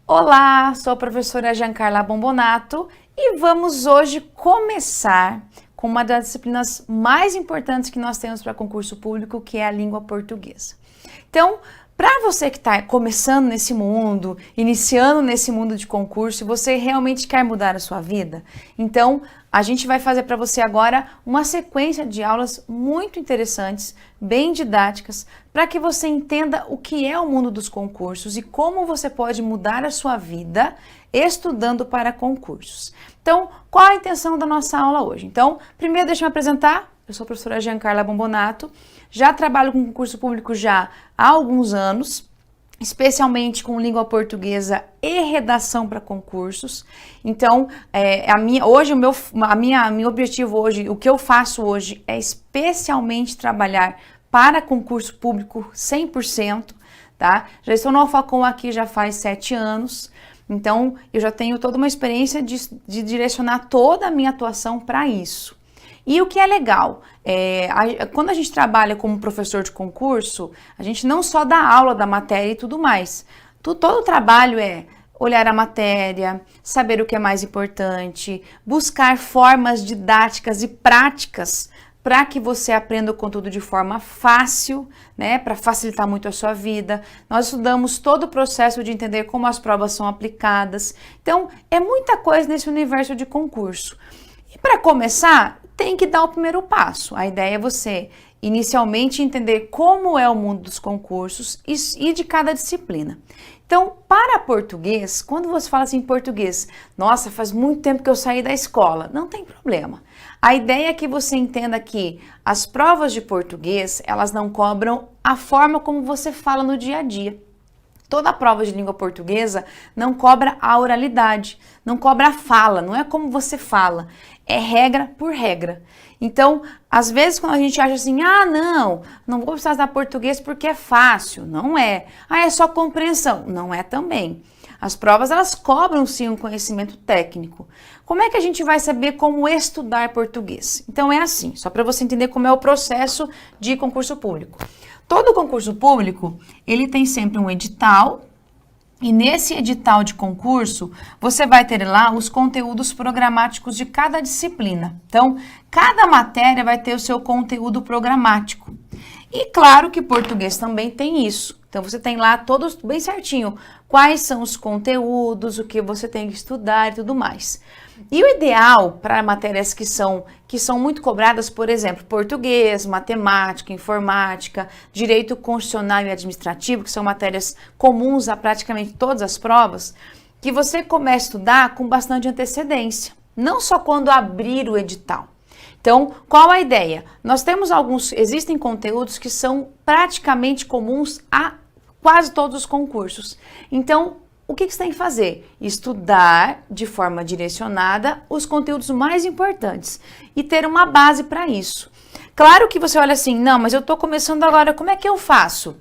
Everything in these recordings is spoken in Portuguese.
Olá, sou a professora Giancarla Bombonato e vamos hoje começar com uma das disciplinas mais importantes que nós temos para concurso público, que é a língua portuguesa. Então, para você que está começando nesse mundo, iniciando nesse mundo de concurso, e você realmente quer mudar a sua vida, então a gente vai fazer para você agora uma sequência de aulas muito interessantes, bem didáticas, para que você entenda o que é o mundo dos concursos e como você pode mudar a sua vida estudando para concursos. Então, qual a intenção da nossa aula hoje? Então, primeiro deixa eu me apresentar. Eu sou a professora Giancarla Bombonato, já trabalho com concurso público já há alguns anos, especialmente com língua portuguesa e redação para concursos. Então, meu objetivo hoje, o que eu faço hoje é especialmente trabalhar para concurso público 100%, tá? Já estou no Alfacom aqui já faz 7 anos, então eu já tenho toda uma experiência de direcionar toda a minha atuação para isso. E o que é legal, quando a gente trabalha como professor de concurso, a gente não só dá aula da matéria e tudo mais. Todo o trabalho é olhar a matéria, saber o que é mais importante, buscar formas didáticas e práticas para que você aprenda o conteúdo de forma fácil, né, para facilitar muito a sua vida. Nós estudamos todo o processo de entender como as provas são aplicadas. Então, é muita coisa nesse universo de concurso. E para começar, tem que dar o primeiro passo. A ideia é você, inicialmente, entender como é o mundo dos concursos e de cada disciplina. Então, para português, quando você fala assim português, nossa, faz muito tempo que eu saí da escola, não tem problema. A ideia é que você entenda que as provas de português, elas não cobram a forma como você fala no dia a dia. Toda prova de língua portuguesa não cobra a oralidade, não cobra a fala, não é como você fala, é regra por regra. Então, às vezes quando a gente acha assim, não vou precisar dar português porque é fácil, não é. É só compreensão, não é também. As provas, elas cobram sim um conhecimento técnico. Como é que a gente vai saber como estudar português? Então é assim, só para você entender como é o processo de concurso público. Todo concurso público, ele tem sempre um edital, e nesse edital de concurso, você vai ter lá os conteúdos programáticos de cada disciplina. Então, cada matéria vai ter o seu conteúdo programático. E claro que português também tem isso. Então, você tem lá todos bem certinho quais são os conteúdos, o que você tem que estudar e tudo mais. E o ideal para matérias que são muito cobradas, por exemplo, português, matemática, informática, direito constitucional e administrativo, que são matérias comuns a praticamente todas as provas, que você comece a estudar com bastante antecedência, não só quando abrir o edital. Então, qual a ideia? Existem conteúdos que são praticamente comuns a quase todos os concursos. Então, o que você tem que fazer? Estudar de forma direcionada os conteúdos mais importantes e ter uma base para isso. Claro que você olha assim, não, mas eu estou começando agora, como é que eu faço?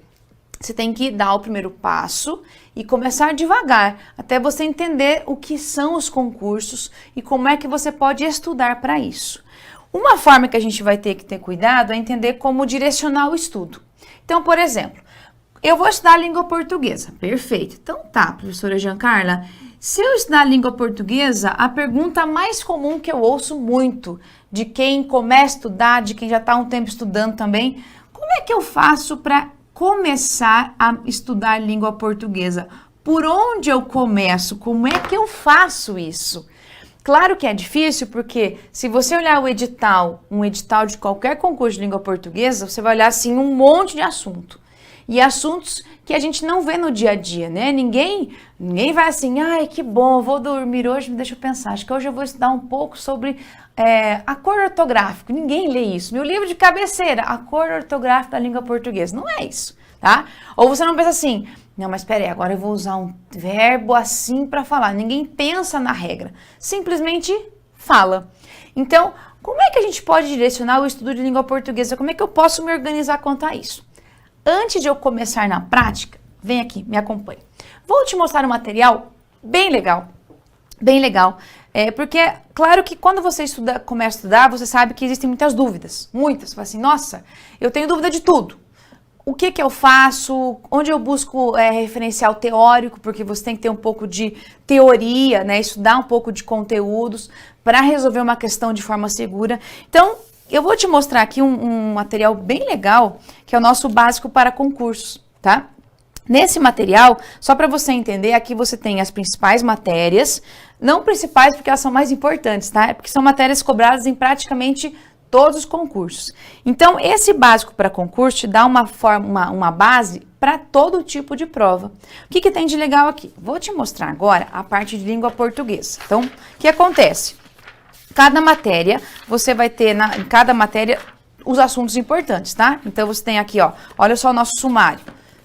Você tem que dar o primeiro passo e começar devagar, até você entender o que são os concursos e como é que você pode estudar para isso. Uma forma que a gente vai ter que ter cuidado é entender como direcionar o estudo. Então, por exemplo, eu vou estudar a língua portuguesa. Perfeito. Então tá, professora Giancarla, se eu estudar a língua portuguesa, a pergunta mais comum que eu ouço muito de quem começa a estudar, de quem já está há um tempo estudando também, como é que eu faço para começar a estudar língua portuguesa? Por onde eu começo? Como é que eu faço isso? Claro que é difícil, porque se você olhar um edital de qualquer concurso de língua portuguesa, você vai olhar assim um monte de assunto. E assuntos que a gente não vê no dia a dia, né? Ninguém vai assim, ai, que bom, eu vou dormir hoje, deixa eu pensar, acho que hoje eu vou estudar um pouco sobre acordo ortográfico. Ninguém lê isso. Meu livro de cabeceira, acordo ortográfico da língua portuguesa. Não é isso, tá? Ou você não pensa assim, não, mas peraí, agora eu vou usar um verbo assim para falar. Ninguém pensa na regra, simplesmente fala. Então, como é que a gente pode direcionar o estudo de língua portuguesa? Como é que eu posso me organizar quanto a isso? Antes de eu começar na prática, vem aqui, me acompanhe. Vou te mostrar um material bem legal, Porque, claro que quando você começa a estudar, você sabe que existem muitas dúvidas. Muitas. Você fala assim, nossa, eu tenho dúvida de tudo. O que eu faço? Onde eu busco referencial teórico? Porque você tem que ter um pouco de teoria, né? Estudar um pouco de conteúdos para resolver uma questão de forma segura. Então, eu vou te mostrar aqui um material bem legal, que é o nosso básico para concursos, tá? Nesse material, só para você entender, aqui você tem as principais matérias, não principais porque elas são mais importantes, tá? Porque são matérias cobradas em praticamente todos os concursos. Então, esse básico para concurso te dá uma base para todo tipo de prova. O que tem de legal aqui? Vou te mostrar agora a parte de língua portuguesa. Então, o que acontece? Cada matéria, você vai ter em cada matéria os assuntos importantes, tá? Então, você tem aqui, ó, olha só o nosso sumário.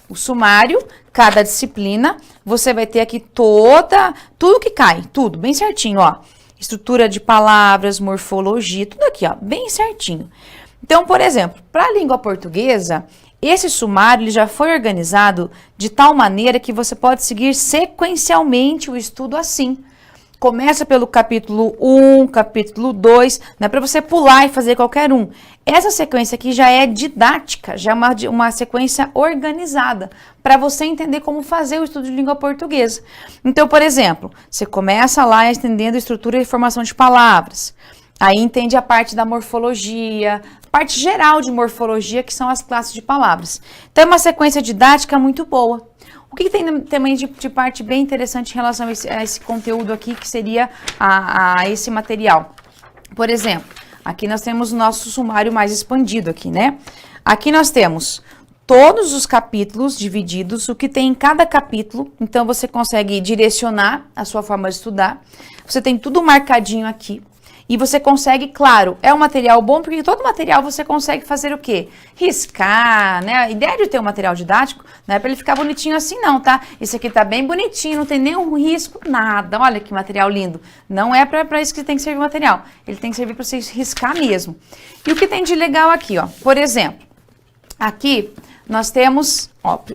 O sumário, cada disciplina, você vai ter aqui tudo que cai, tudo, bem certinho, ó. Estrutura de palavras, morfologia, tudo aqui, ó, bem certinho. Então, por exemplo, para a língua portuguesa, esse sumário ele já foi organizado de tal maneira que você pode seguir sequencialmente o estudo assim. Começa pelo capítulo 1, capítulo 2, não é para você pular e fazer qualquer um. Essa sequência aqui já é didática, já é uma sequência organizada, para você entender como fazer o estudo de língua portuguesa. Então, por exemplo, você começa lá entendendo a estrutura e formação de palavras, aí entende a parte da morfologia, parte geral de morfologia, que são as classes de palavras. Então, é uma sequência didática muito boa. O que tem também de parte bem interessante em relação a esse conteúdo aqui, que seria a esse material? Por exemplo, aqui nós temos o nosso sumário mais expandido aqui, né? Aqui nós temos todos os capítulos divididos, o que tem em cada capítulo, então você consegue direcionar a sua forma de estudar. Você tem tudo marcadinho aqui. E você consegue, claro, é um material bom, porque todo material você consegue fazer o quê? Riscar, né? A ideia de ter um material didático não é para ele ficar bonitinho assim não, tá? Esse aqui tá bem bonitinho, não tem nenhum risco, nada. Olha que material lindo. Não é para isso que tem que servir o material. Ele tem que servir para você riscar mesmo. E o que tem de legal aqui, ó? Por exemplo, aqui nós temos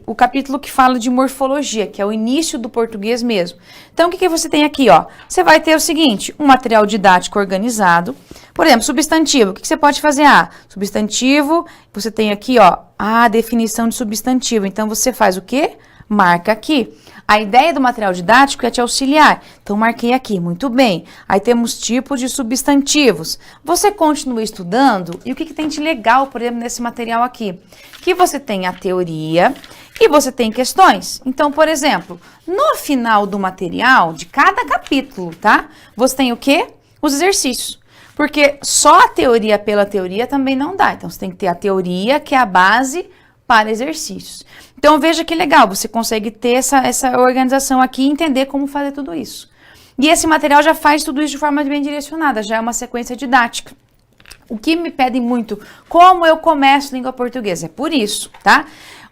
o capítulo que fala de morfologia, que é o início do português mesmo. Então, o que você tem aqui, ó? Você vai ter o seguinte, um material didático organizado. Por exemplo, substantivo. O que você pode fazer? Substantivo, você tem aqui, ó, a definição de substantivo. Então, você faz o quê? Marca aqui. A ideia do material didático é te auxiliar. Então, marquei aqui, muito bem. Aí temos tipos de substantivos. Você continua estudando e o que tem de legal, por exemplo, nesse material aqui? Que você tem a teoria e você tem questões. Então, por exemplo, no final do material, de cada capítulo, tá? Você tem o quê? Os exercícios. Porque só a teoria pela teoria também não dá. Então, você tem que ter a teoria, que é a base para exercícios. Então, veja que legal, você consegue ter essa organização aqui e entender como fazer tudo isso. E esse material já faz tudo isso de forma bem direcionada, já é uma sequência didática. O que me pedem muito, como eu começo língua portuguesa? É por isso, tá?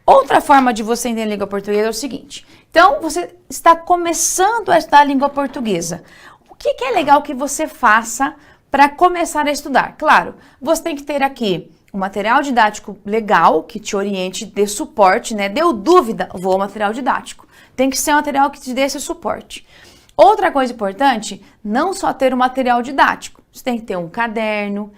Outra forma de você entender língua portuguesa é o seguinte. Então, você está começando a estudar língua portuguesa. O que é legal que você faça para começar a estudar? Claro, você tem que ter aqui um material didático legal, que te oriente, dê suporte, né? Deu dúvida, vou ao material didático. Tem que ser um material que te dê esse suporte. Outra coisa importante, não só ter um material didático, você tem que ter um caderno.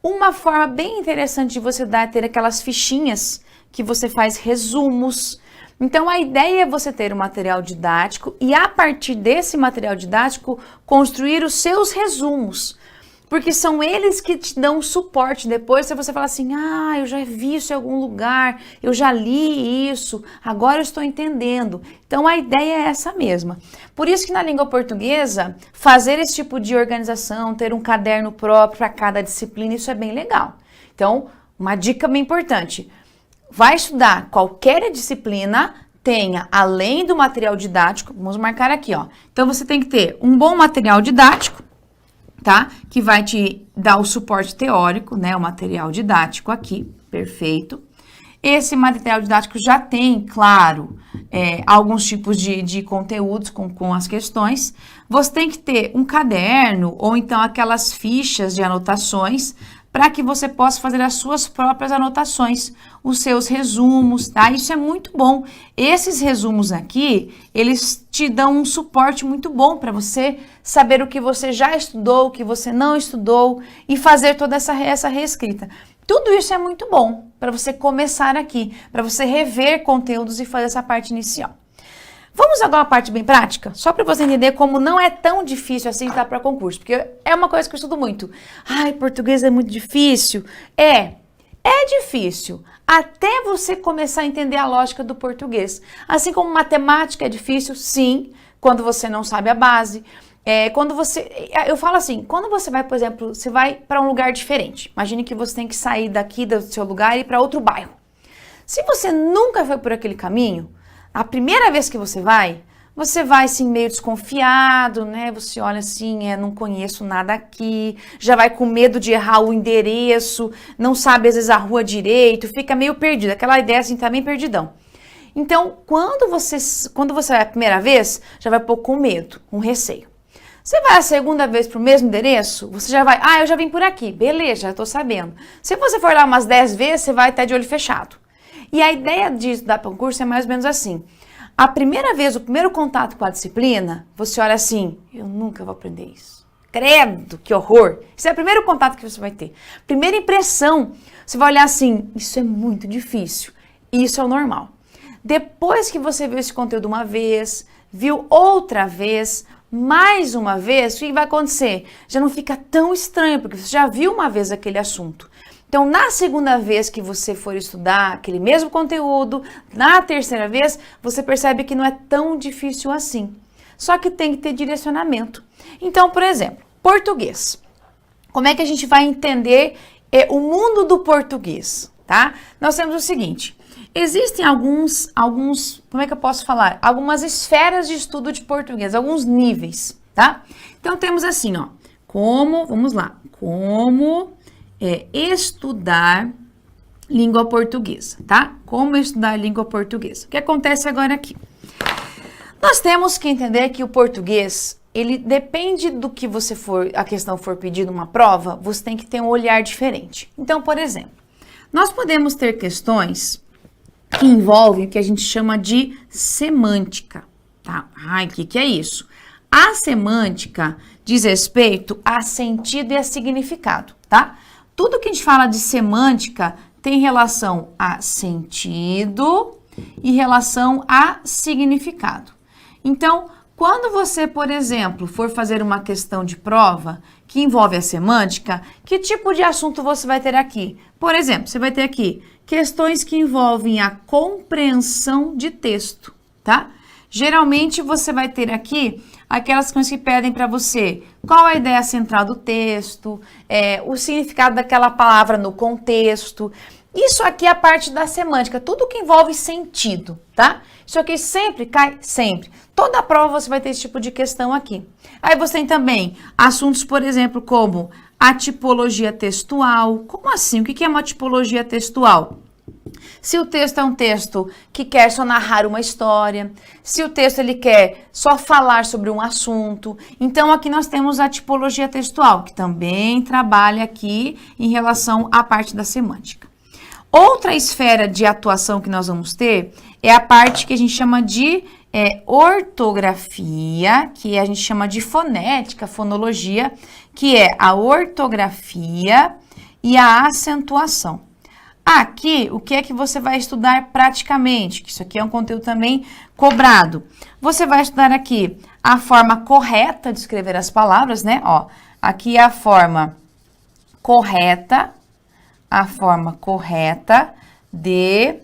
Uma forma bem interessante de você dar é ter aquelas fichinhas que você faz resumos. Então, a ideia é você ter um material didático e, a partir desse material didático, construir os seus resumos. Porque são eles que te dão suporte depois, se você falar assim, eu já vi isso em algum lugar, eu já li isso, agora eu estou entendendo. Então, a ideia é essa mesma. Por isso que na língua portuguesa, fazer esse tipo de organização, ter um caderno próprio para cada disciplina, isso é bem legal. Então, uma dica bem importante, vai estudar qualquer disciplina, tenha, além do material didático, vamos marcar aqui, ó. Então, você tem que ter um bom material didático, tá? Que vai te dar o suporte teórico, né? O material didático aqui, perfeito. Esse material didático já tem, claro, alguns tipos de conteúdos com as questões. Você tem que ter um caderno ou então aquelas fichas de anotações para que você possa fazer as suas próprias anotações, os seus resumos, tá? Isso é muito bom. Esses resumos aqui, eles te dão um suporte muito bom para você saber o que você já estudou, o que você não estudou e fazer toda essa reescrita. Tudo isso é muito bom para você começar aqui, para você rever conteúdos e fazer essa parte inicial. Vamos agora à parte bem prática? Só para você entender como não é tão difícil assim estar para concurso, porque é uma coisa que eu estudo muito. Ai, português é muito difícil. É difícil até você começar a entender a lógica do português. Assim como matemática é difícil, sim, quando você não sabe a base. Eu falo assim, quando você vai, por exemplo, você vai para um lugar diferente. Imagine que você tem que sair daqui do seu lugar e ir para outro bairro. Se você nunca foi por aquele caminho, a primeira vez que você vai assim meio desconfiado, né? Você olha assim, não conheço nada aqui, já vai com medo de errar o endereço, não sabe às vezes a rua direito, fica meio perdido, aquela ideia assim tá bem perdidão. Então, quando você vai a primeira vez, já vai um pouco com medo, com receio. Você vai a segunda vez para o mesmo endereço, você já vai, eu já vim por aqui, beleza, já estou sabendo. Se você for lá umas 10 vezes, você vai até de olho fechado. E a ideia de estudar para um curso é mais ou menos assim. A primeira vez, o primeiro contato com a disciplina, você olha assim, eu nunca vou aprender isso. Credo, que horror. Esse é o primeiro contato que você vai ter. Primeira impressão, você vai olhar assim, isso é muito difícil. Isso é o normal. Depois que você viu esse conteúdo uma vez, viu outra vez, mais uma vez, o que vai acontecer? Já não fica tão estranho, porque você já viu uma vez aquele assunto. Então, na segunda vez que você for estudar aquele mesmo conteúdo, na terceira vez, você percebe que não é tão difícil assim. Só que tem que ter direcionamento. Então, por exemplo, português. Como é que a gente vai entender o mundo do português, tá? Nós temos o seguinte, existem alguns, como é que eu posso falar? Algumas esferas de estudo de português, alguns níveis, tá? Então, temos assim, ó, vamos lá, como estudar língua portuguesa, tá? Como estudar língua portuguesa. O que acontece agora aqui? Nós temos que entender que o português, ele depende do que a questão for pedida numa prova, você tem que ter um olhar diferente. Então, por exemplo, nós podemos ter questões que envolvem o que a gente chama de semântica, tá? O que é isso? A semântica diz respeito a sentido e a significado, tá? Tudo que a gente fala de semântica tem relação a sentido e relação a significado. Então, quando você, por exemplo, for fazer uma questão de prova que envolve a semântica, que tipo de assunto você vai ter aqui? Por exemplo, você vai ter aqui questões que envolvem a compreensão de texto, tá? Geralmente você vai ter aqui aquelas coisas que pedem para você qual a ideia central do texto, o significado daquela palavra no contexto. Isso aqui é a parte da semântica, tudo que envolve sentido, tá? Isso aqui sempre cai, sempre. Toda prova você vai ter esse tipo de questão aqui. Aí você tem também assuntos, por exemplo, como a tipologia textual. Como assim? O que é uma tipologia textual? Se o texto é um texto que quer só narrar uma história, se o texto ele quer só falar sobre um assunto. Então, aqui nós temos a tipologia textual, que também trabalha aqui em relação à parte da semântica. Outra esfera de atuação que nós vamos ter é a parte que a gente chama de ortografia, que a gente chama de fonética, fonologia, que é a ortografia e a acentuação. Aqui, o que é que você vai estudar praticamente? Que isso aqui é um conteúdo também cobrado. Você vai estudar aqui a forma correta de escrever as palavras, né? Ó, aqui é a forma correta de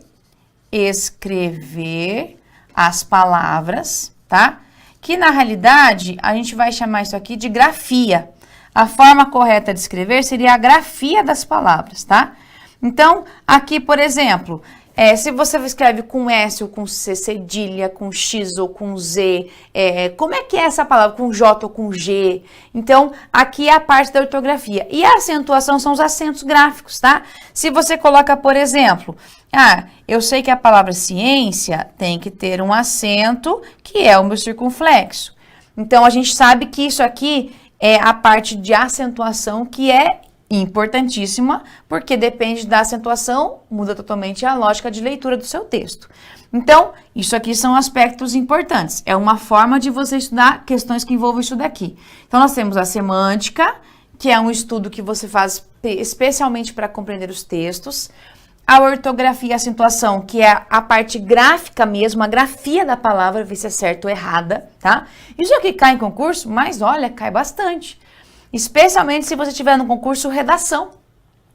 escrever as palavras, tá? Que na realidade, a gente vai chamar isso aqui de grafia. A forma correta de escrever seria a grafia das palavras, tá? Então, aqui, por exemplo, se você escreve com S ou com C, cedilha, com X ou com Z, como é que é essa palavra? Com J ou com G? Então, aqui é a parte da ortografia. E a acentuação são os acentos gráficos, tá? Se você coloca, por exemplo, eu sei que a palavra ciência tem que ter um acento, que é o meu circunflexo. Então, a gente sabe que isso aqui é a parte de acentuação que é Importantíssima, porque depende da acentuação, muda totalmente a lógica de leitura do seu texto. Então, isso aqui são aspectos importantes. É uma forma de você estudar questões que envolvem isso daqui. Então, nós temos a semântica, que é um estudo que você faz especialmente para compreender os textos. A ortografia e acentuação, que é a parte gráfica mesmo, a grafia da palavra, ver se é certo ou errada, tá? Isso aqui cai em concurso, mas olha, cai bastante. Especialmente se você estiver no concurso redação.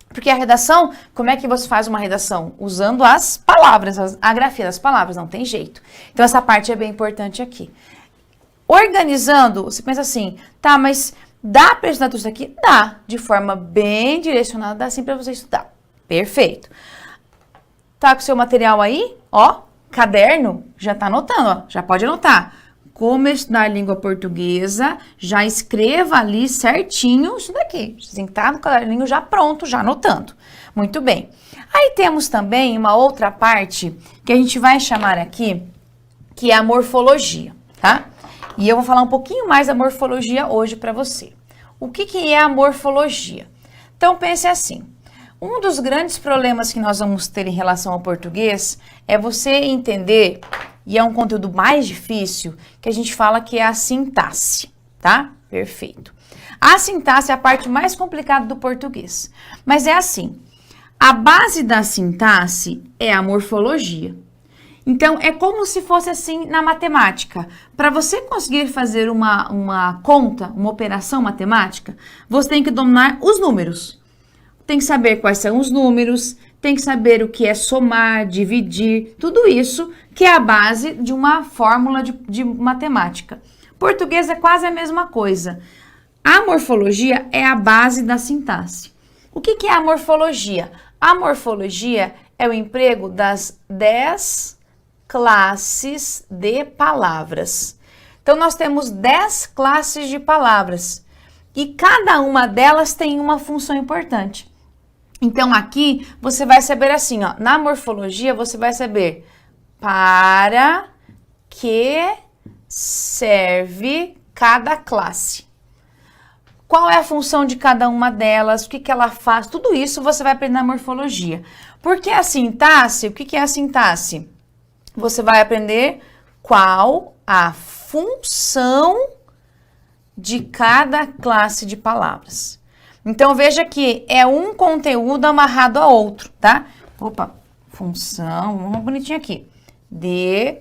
Porque a redação, como é que você faz uma redação? Usando as palavras, a grafia das palavras, não tem jeito. Então, essa parte é bem importante aqui. Organizando, você pensa assim, tá, mas dá para estudar tudo isso aqui? Dá, de forma bem direcionada, dá sim para você estudar. Perfeito. Tá com o seu material aí? Ó, caderno, já tá anotando, ó, já pode anotar. Como estudar língua portuguesa, já escreva ali certinho isso daqui. Você tem que estar no caderninho já pronto, já anotando. Muito bem. Aí temos também uma outra parte que a gente vai chamar aqui, que é a morfologia, tá? E eu vou falar um pouquinho mais da morfologia hoje para você. O que é a morfologia? Então pense assim, um dos grandes problemas que nós vamos ter em relação ao português é você entender, e é um conteúdo mais difícil, que a gente fala que é a sintaxe, tá? Perfeito. A sintaxe é a parte mais complicada do português. Mas é assim, a base da sintaxe é a morfologia. Então, é como se fosse assim na matemática. Para você conseguir fazer uma conta, uma operação matemática, você tem que dominar os números. Tem que saber quais são os números, tem que saber o que é somar, dividir, tudo isso que é a base de uma fórmula de matemática. Português é quase a mesma coisa. A morfologia é a base da sintaxe. O que é a morfologia? A morfologia é o emprego das 10 classes de palavras. Então, nós temos 10 classes de palavras e cada uma delas tem uma função importante. Então, aqui você vai saber assim, ó, na morfologia você vai saber para que serve cada classe. Qual é a função de cada uma delas, o que ela faz, tudo isso você vai aprender na morfologia. Porque a sintaxe, o que é a sintaxe? Você vai aprender qual a função de cada classe de palavras. Então, veja que é um conteúdo amarrado a outro, tá? Opa, função, uma bonitinha aqui, de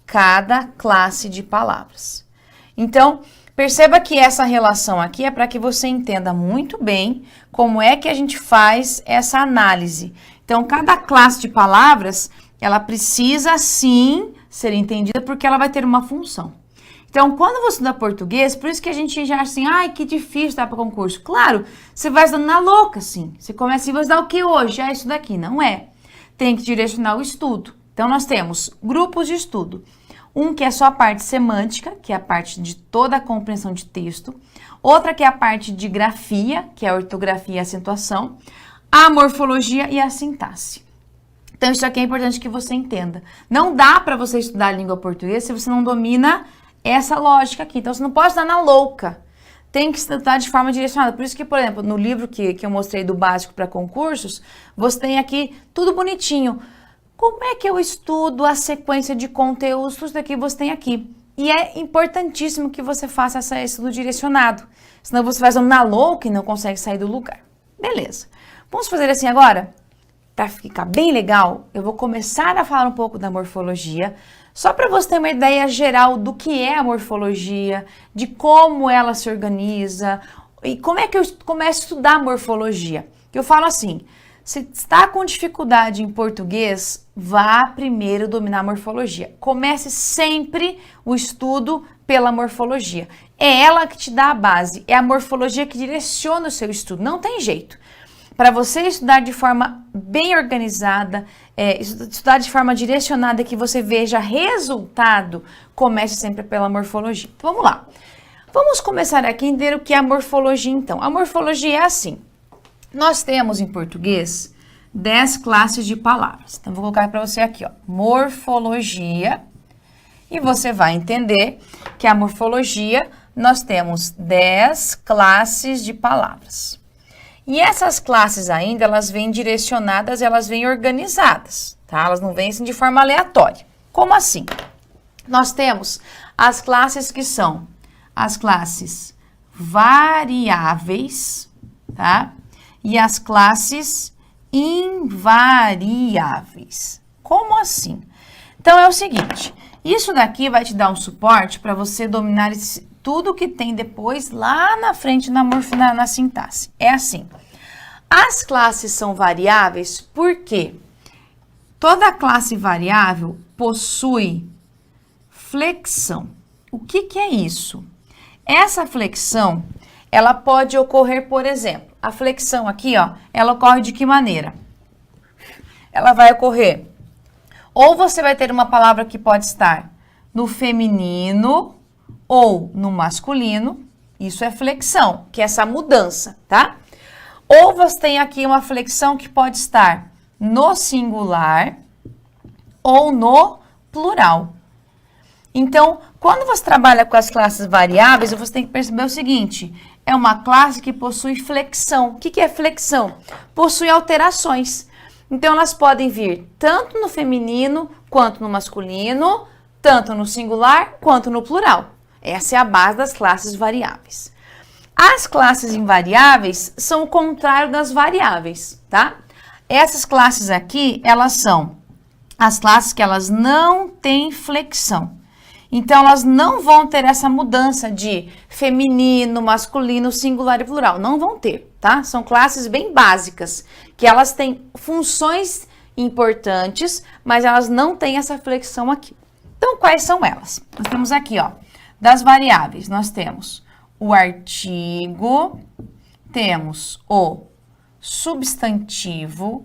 cada classe de palavras. Então, perceba que essa relação aqui é para que você entenda muito bem como é que a gente faz essa análise. Então, cada classe de palavras, ela precisa sim ser entendida porque ela vai ter uma função. Então, quando você estuda português, por isso que a gente já assim, ai, que difícil dar para concurso. Claro, você vai estudando na louca, assim. Você começa assim, vou estudar o que hoje? Ah, isso daqui. Não é. Tem que direcionar o estudo. Então, nós temos grupos de estudo. Um que é só a parte semântica, que é a parte de toda a compreensão de texto. Outra que é a parte de grafia, que é a ortografia e a acentuação. A morfologia e a sintaxe. Então, isso aqui é importante que você entenda. Não dá para você estudar a língua portuguesa se você não domina essa lógica aqui. Então, você não pode estudar na louca. Tem que estudar de forma direcionada. Por isso que, por exemplo, no livro que eu mostrei do básico para concursos, você tem aqui tudo bonitinho. Como é que eu estudo a sequência de conteúdos? Tudo daqui você tem aqui. E é importantíssimo que você faça esse estudo direcionado. Senão você vai na louca e não consegue sair do lugar. Beleza. Vamos fazer assim agora? Para ficar bem legal, eu vou começar a falar um pouco da morfologia, só para você ter uma ideia geral do que é a morfologia, de como ela se organiza e como é que eu começo a estudar a morfologia. Eu falo assim, se está com dificuldade em português, vá primeiro dominar a morfologia. Comece sempre o estudo pela morfologia. É ela que te dá a base, é a morfologia que direciona o seu estudo, não tem jeito. Para você estudar de forma bem organizada, estudar de forma direcionada, que você veja resultado, comece sempre pela morfologia. Então, vamos lá. Vamos começar aqui a entender o que é a morfologia, então. A morfologia é assim. Nós temos em português 10 classes de palavras. Então, vou colocar para você aqui, ó, morfologia. E você vai entender que a morfologia, nós temos 10 classes de palavras. E essas classes ainda, elas vêm direcionadas, elas vêm organizadas, tá? Elas não vêm assim de forma aleatória. Como assim? Nós temos as classes que são as classes variáveis, tá? E as classes invariáveis. Como assim? Então, é o seguinte, isso daqui vai te dar um suporte para você dominar tudo que tem depois lá na frente na sintaxe. É assim, as classes são variáveis porque toda classe variável possui flexão. O que que é isso? Essa flexão, ela pode ocorrer, por exemplo, a flexão aqui, ó, ela ocorre de que maneira? Ela vai ocorrer, ou você vai ter uma palavra que pode estar no feminino ou no masculino, isso é flexão, que é essa mudança, tá? Ou você tem aqui uma flexão que pode estar no singular ou no plural. Então, quando você trabalha com as classes variáveis, você tem que perceber o seguinte, é uma classe que possui flexão. O que que é flexão? Possui alterações. Então, elas podem vir tanto no feminino quanto no masculino, tanto no singular quanto no plural. Essa é a base das classes variáveis. As classes invariáveis são o contrário das variáveis, tá? Essas classes aqui, elas são as classes que elas não têm flexão. Então, elas não vão ter essa mudança de feminino, masculino, singular e plural. Não vão ter, tá? São classes bem básicas, que elas têm funções importantes, mas elas não têm essa flexão aqui. Então, quais são elas? Nós temos aqui, ó, das variáveis, nós temos o artigo, temos o substantivo,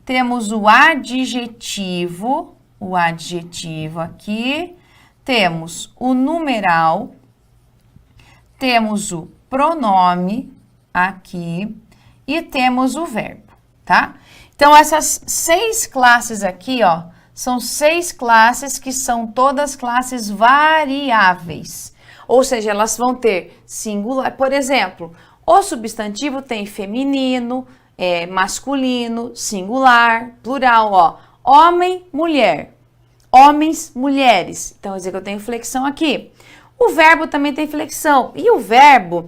temos o adjetivo aqui, temos o numeral, temos o pronome aqui e temos o verbo, tá? Então, essas 6 classes aqui, ó, são 6 classes que são todas classes variáveis. Ou seja, elas vão ter singular, por exemplo, o substantivo tem feminino, masculino, singular, plural, ó, homem, mulher, homens, mulheres. Então, quer dizer que eu tenho flexão aqui. O verbo também tem flexão. E o verbo,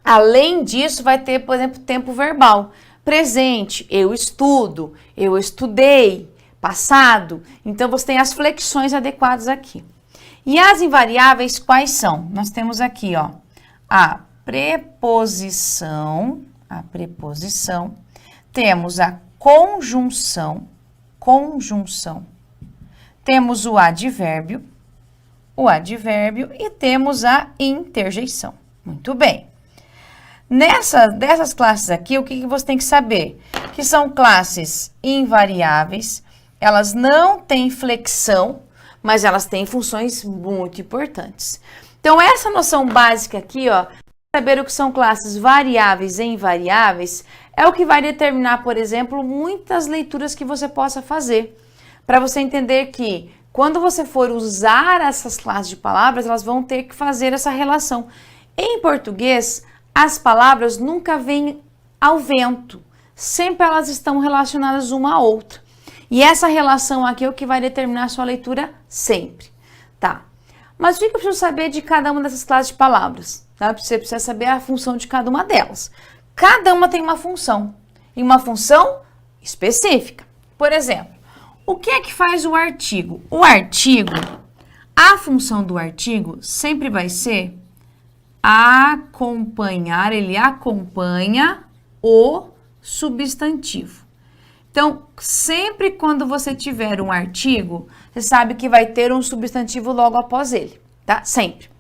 além disso, vai ter, por exemplo, tempo verbal. Presente, eu estudo, eu estudei. Passado, então você tem as flexões adequadas aqui. E as invariáveis quais são? Nós temos aqui, ó, a preposição, temos a conjunção, temos o advérbio e temos a interjeição. Muito bem. Dessas classes aqui, o que você tem que saber? Que são classes invariáveis. Elas não têm flexão, mas elas têm funções muito importantes. Então, essa noção básica aqui, ó, saber o que são classes variáveis e invariáveis, é o que vai determinar, por exemplo, muitas leituras que você possa fazer. Para você entender que, quando você for usar essas classes de palavras, elas vão ter que fazer essa relação. Em português, as palavras nunca vêm ao vento. Sempre elas estão relacionadas uma à outra. E essa relação aqui é o que vai determinar a sua leitura sempre, tá? Mas o que eu preciso saber de cada uma dessas classes de palavras? Tá? Você precisa saber a função de cada uma delas. Cada uma tem uma função, e uma função específica. Por exemplo, o que é que faz o artigo? O artigo, a função do artigo sempre vai ser acompanhar, ele acompanha o substantivo. Então, sempre quando você tiver um artigo, você sabe que vai ter um substantivo logo após ele, tá? Sempre.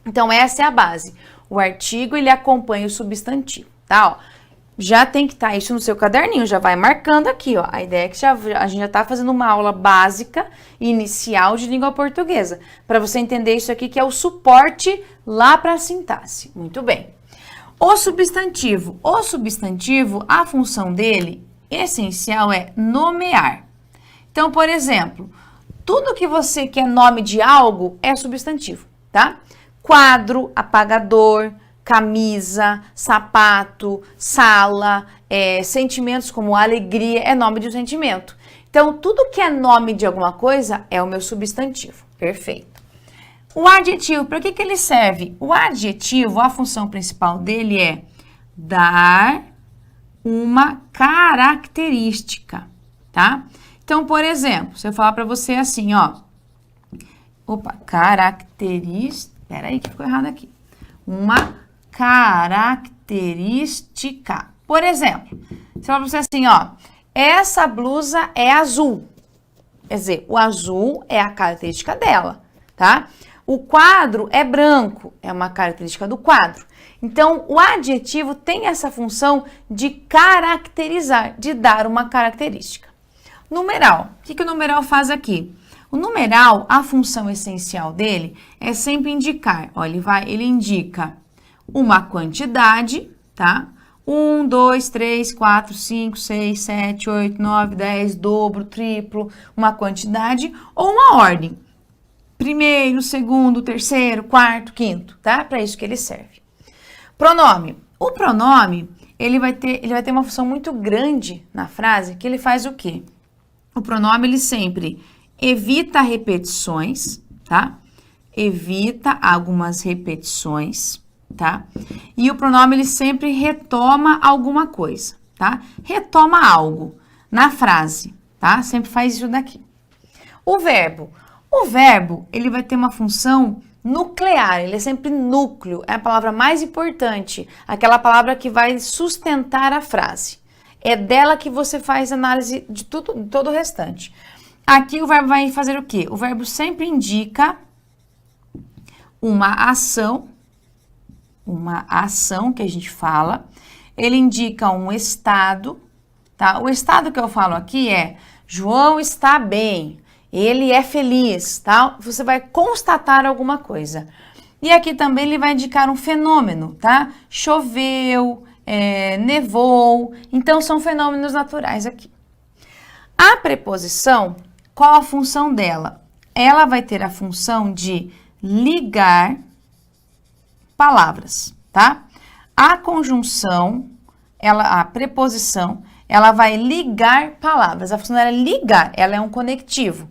Então, essa é a base. O artigo, ele acompanha o substantivo, tá? Ó, já tem que estar isso no seu caderninho, já vai marcando aqui, ó. A ideia é que a gente já tá fazendo uma aula básica, inicial de língua portuguesa, para você entender isso aqui, que é o suporte lá para a sintaxe. Muito bem. O substantivo, a função dele essencial é nomear. Então, por exemplo, tudo que é nome de algo é substantivo, tá? Quadro, apagador, camisa, sapato, sala, sentimentos como alegria, é nome de um sentimento. Então, tudo que é nome de alguma coisa é o meu substantivo. Perfeito. O adjetivo, para que ele serve? O adjetivo, a função principal dele é dar uma característica, tá? Então, por exemplo, se eu falar para você assim, ó, característica, peraí que ficou errado aqui. Uma característica. Por exemplo, se eu falar para você assim, ó, essa blusa é azul. Quer dizer, o azul é a característica dela, tá? O quadro é branco, é uma característica do quadro. Então, o adjetivo tem essa função de caracterizar, de dar uma característica. Numeral. O que o numeral faz aqui? O numeral, a função essencial dele é sempre indicar. Ó, ele indica uma quantidade, tá? 1, 2, 3, 4, 5, 6, 7, 8, 9, 10, dobro, triplo, uma quantidade ou uma ordem. Primeiro, segundo, terceiro, quarto, quinto, tá? Para isso que ele serve. Pronome. O pronome, ele vai ter uma função muito grande na frase, que ele faz o quê? O pronome, ele sempre evita repetições, tá? Evita algumas repetições, tá? E o pronome, ele sempre retoma alguma coisa, tá? Retoma algo na frase, tá? Sempre faz isso daqui. O verbo, ele vai ter uma função nuclear, ele é sempre núcleo, é a palavra mais importante, aquela palavra que vai sustentar a frase. É dela que você faz análise de todo o restante. Aqui o verbo vai fazer o quê? O verbo sempre indica uma ação que a gente fala, ele indica um estado, tá? O estado que eu falo aqui é João está bem, ele é feliz, tá? Você vai constatar alguma coisa. E aqui também ele vai indicar um fenômeno, tá? Choveu, nevou, então são fenômenos naturais aqui. A preposição, qual a função dela? Ela vai ter a função de ligar palavras, tá? A conjunção, a preposição, ela vai ligar palavras. A função dela é ligar, ela é um conectivo.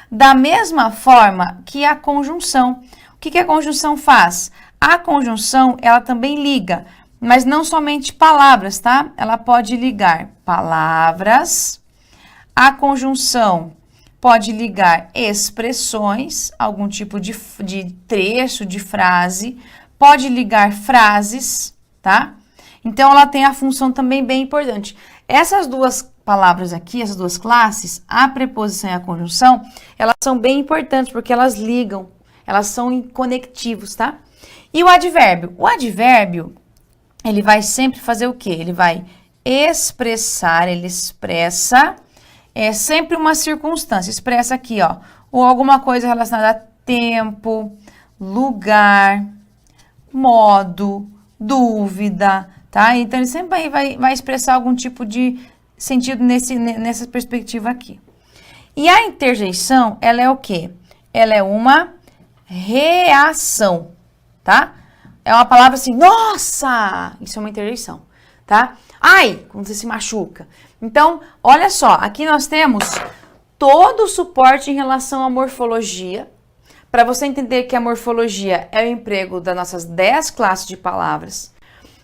Da mesma forma que a conjunção. O que a conjunção faz? A conjunção, ela também liga, mas não somente palavras, tá? Ela pode ligar palavras. A conjunção pode ligar expressões, algum tipo de trecho, de frase. Pode ligar frases, tá? Então, ela tem a função também bem importante. Essas duas palavras aqui, essas duas classes, a preposição e a conjunção, elas são bem importantes porque elas ligam, elas são conectivos, tá? E o advérbio? O advérbio, ele vai sempre fazer o quê? Ele vai expressar, ele expressa sempre uma circunstância, expressa aqui, ó, ou alguma coisa relacionada a tempo, lugar, modo, dúvida, tá? Então, ele sempre vai expressar algum tipo de sentido nessa perspectiva aqui. E a interjeição, ela é o quê? Ela é uma reação, tá? É uma palavra assim, nossa! Isso é uma interjeição, tá? Ai, quando você se machuca. Então, olha só, aqui nós temos todo o suporte em relação à morfologia, para você entender que a morfologia é o emprego das nossas 10 classes de palavras.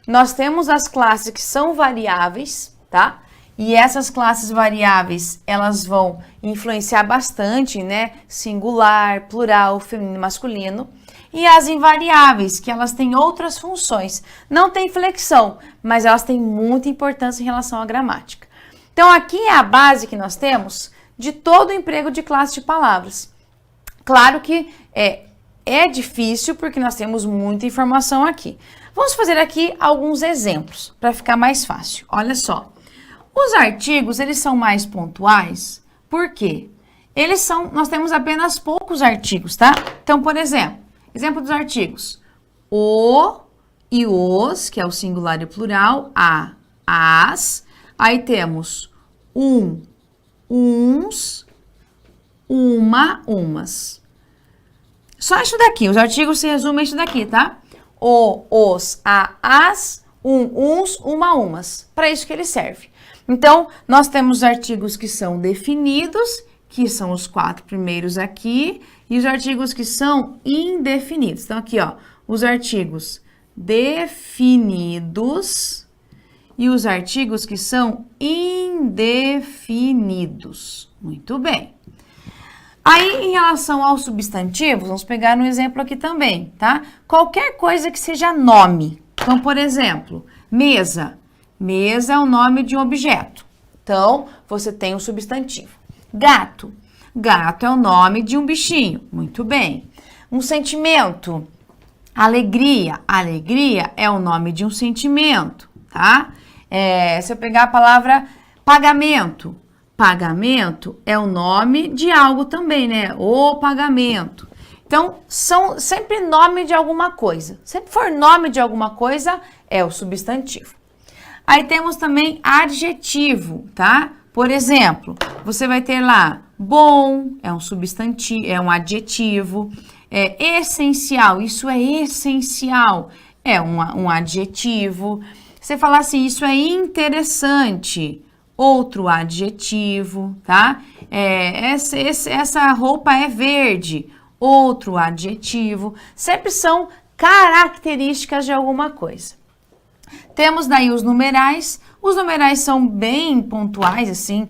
Nós temos as classes que são variáveis, tá? E essas classes variáveis, elas vão influenciar bastante, né? Singular, plural, feminino e masculino. E as invariáveis, que elas têm outras funções. Não tem flexão, mas elas têm muita importância em relação à gramática. Então, aqui é a base que nós temos de todo o emprego de classe de palavras. Claro que é difícil, porque nós temos muita informação aqui. Vamos fazer aqui alguns exemplos, para ficar mais fácil. Olha só. Os artigos, eles são mais pontuais, por quê? Nós temos apenas poucos artigos, tá? Então, por exemplo dos artigos. O e os, que é o singular e plural, as. Aí temos uns, uma, umas. Só isso daqui, os artigos se resumem a isso daqui, tá? o, os, a, as, uns, uma, umas. Para isso que ele serve. Então, nós temos artigos que são definidos, que são os 4 primeiros aqui, e os artigos que são indefinidos. Então, aqui, ó, os artigos definidos e os artigos que são indefinidos. Muito bem. Aí, em relação aos substantivos, vamos pegar um exemplo aqui também, tá? Qualquer coisa que seja nome. Então, por exemplo, mesa. Mesa é o nome de um objeto. Então, você tem um substantivo. Gato. Gato é o nome de um bichinho. Muito bem. Um sentimento. Alegria. Alegria é o nome de um sentimento, tá? Se eu pegar a palavra pagamento. Pagamento é o nome de algo também, né? O pagamento. Então, são sempre nome de alguma coisa. Sempre for nome de alguma coisa, é o substantivo. Aí temos também adjetivo, tá? Por exemplo, você vai ter lá bom, é um substantivo, é um adjetivo. Essencial, isso é essencial, é um adjetivo. Você fala assim, isso é interessante, outro adjetivo, tá? Essa roupa é verde, outro adjetivo. Sempre são características de alguma coisa. Temos daí os numerais. Os numerais são bem pontuais, assim.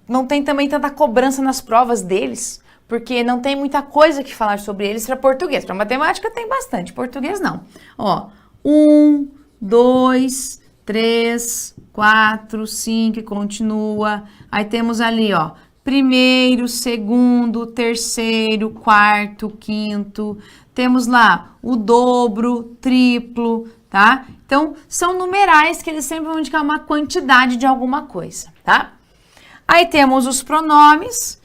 Não tem também tanta cobrança nas provas deles, porque não tem muita coisa que falar sobre eles para português. Para matemática tem bastante, português não. Ó, 1, 2, 3, 4, 5, continua. Aí temos ali, ó, primeiro, segundo, terceiro, quarto, quinto. Temos lá o dobro, triplo, tá? Então, são numerais que eles sempre vão indicar uma quantidade de alguma coisa, tá? Aí temos os pronomes.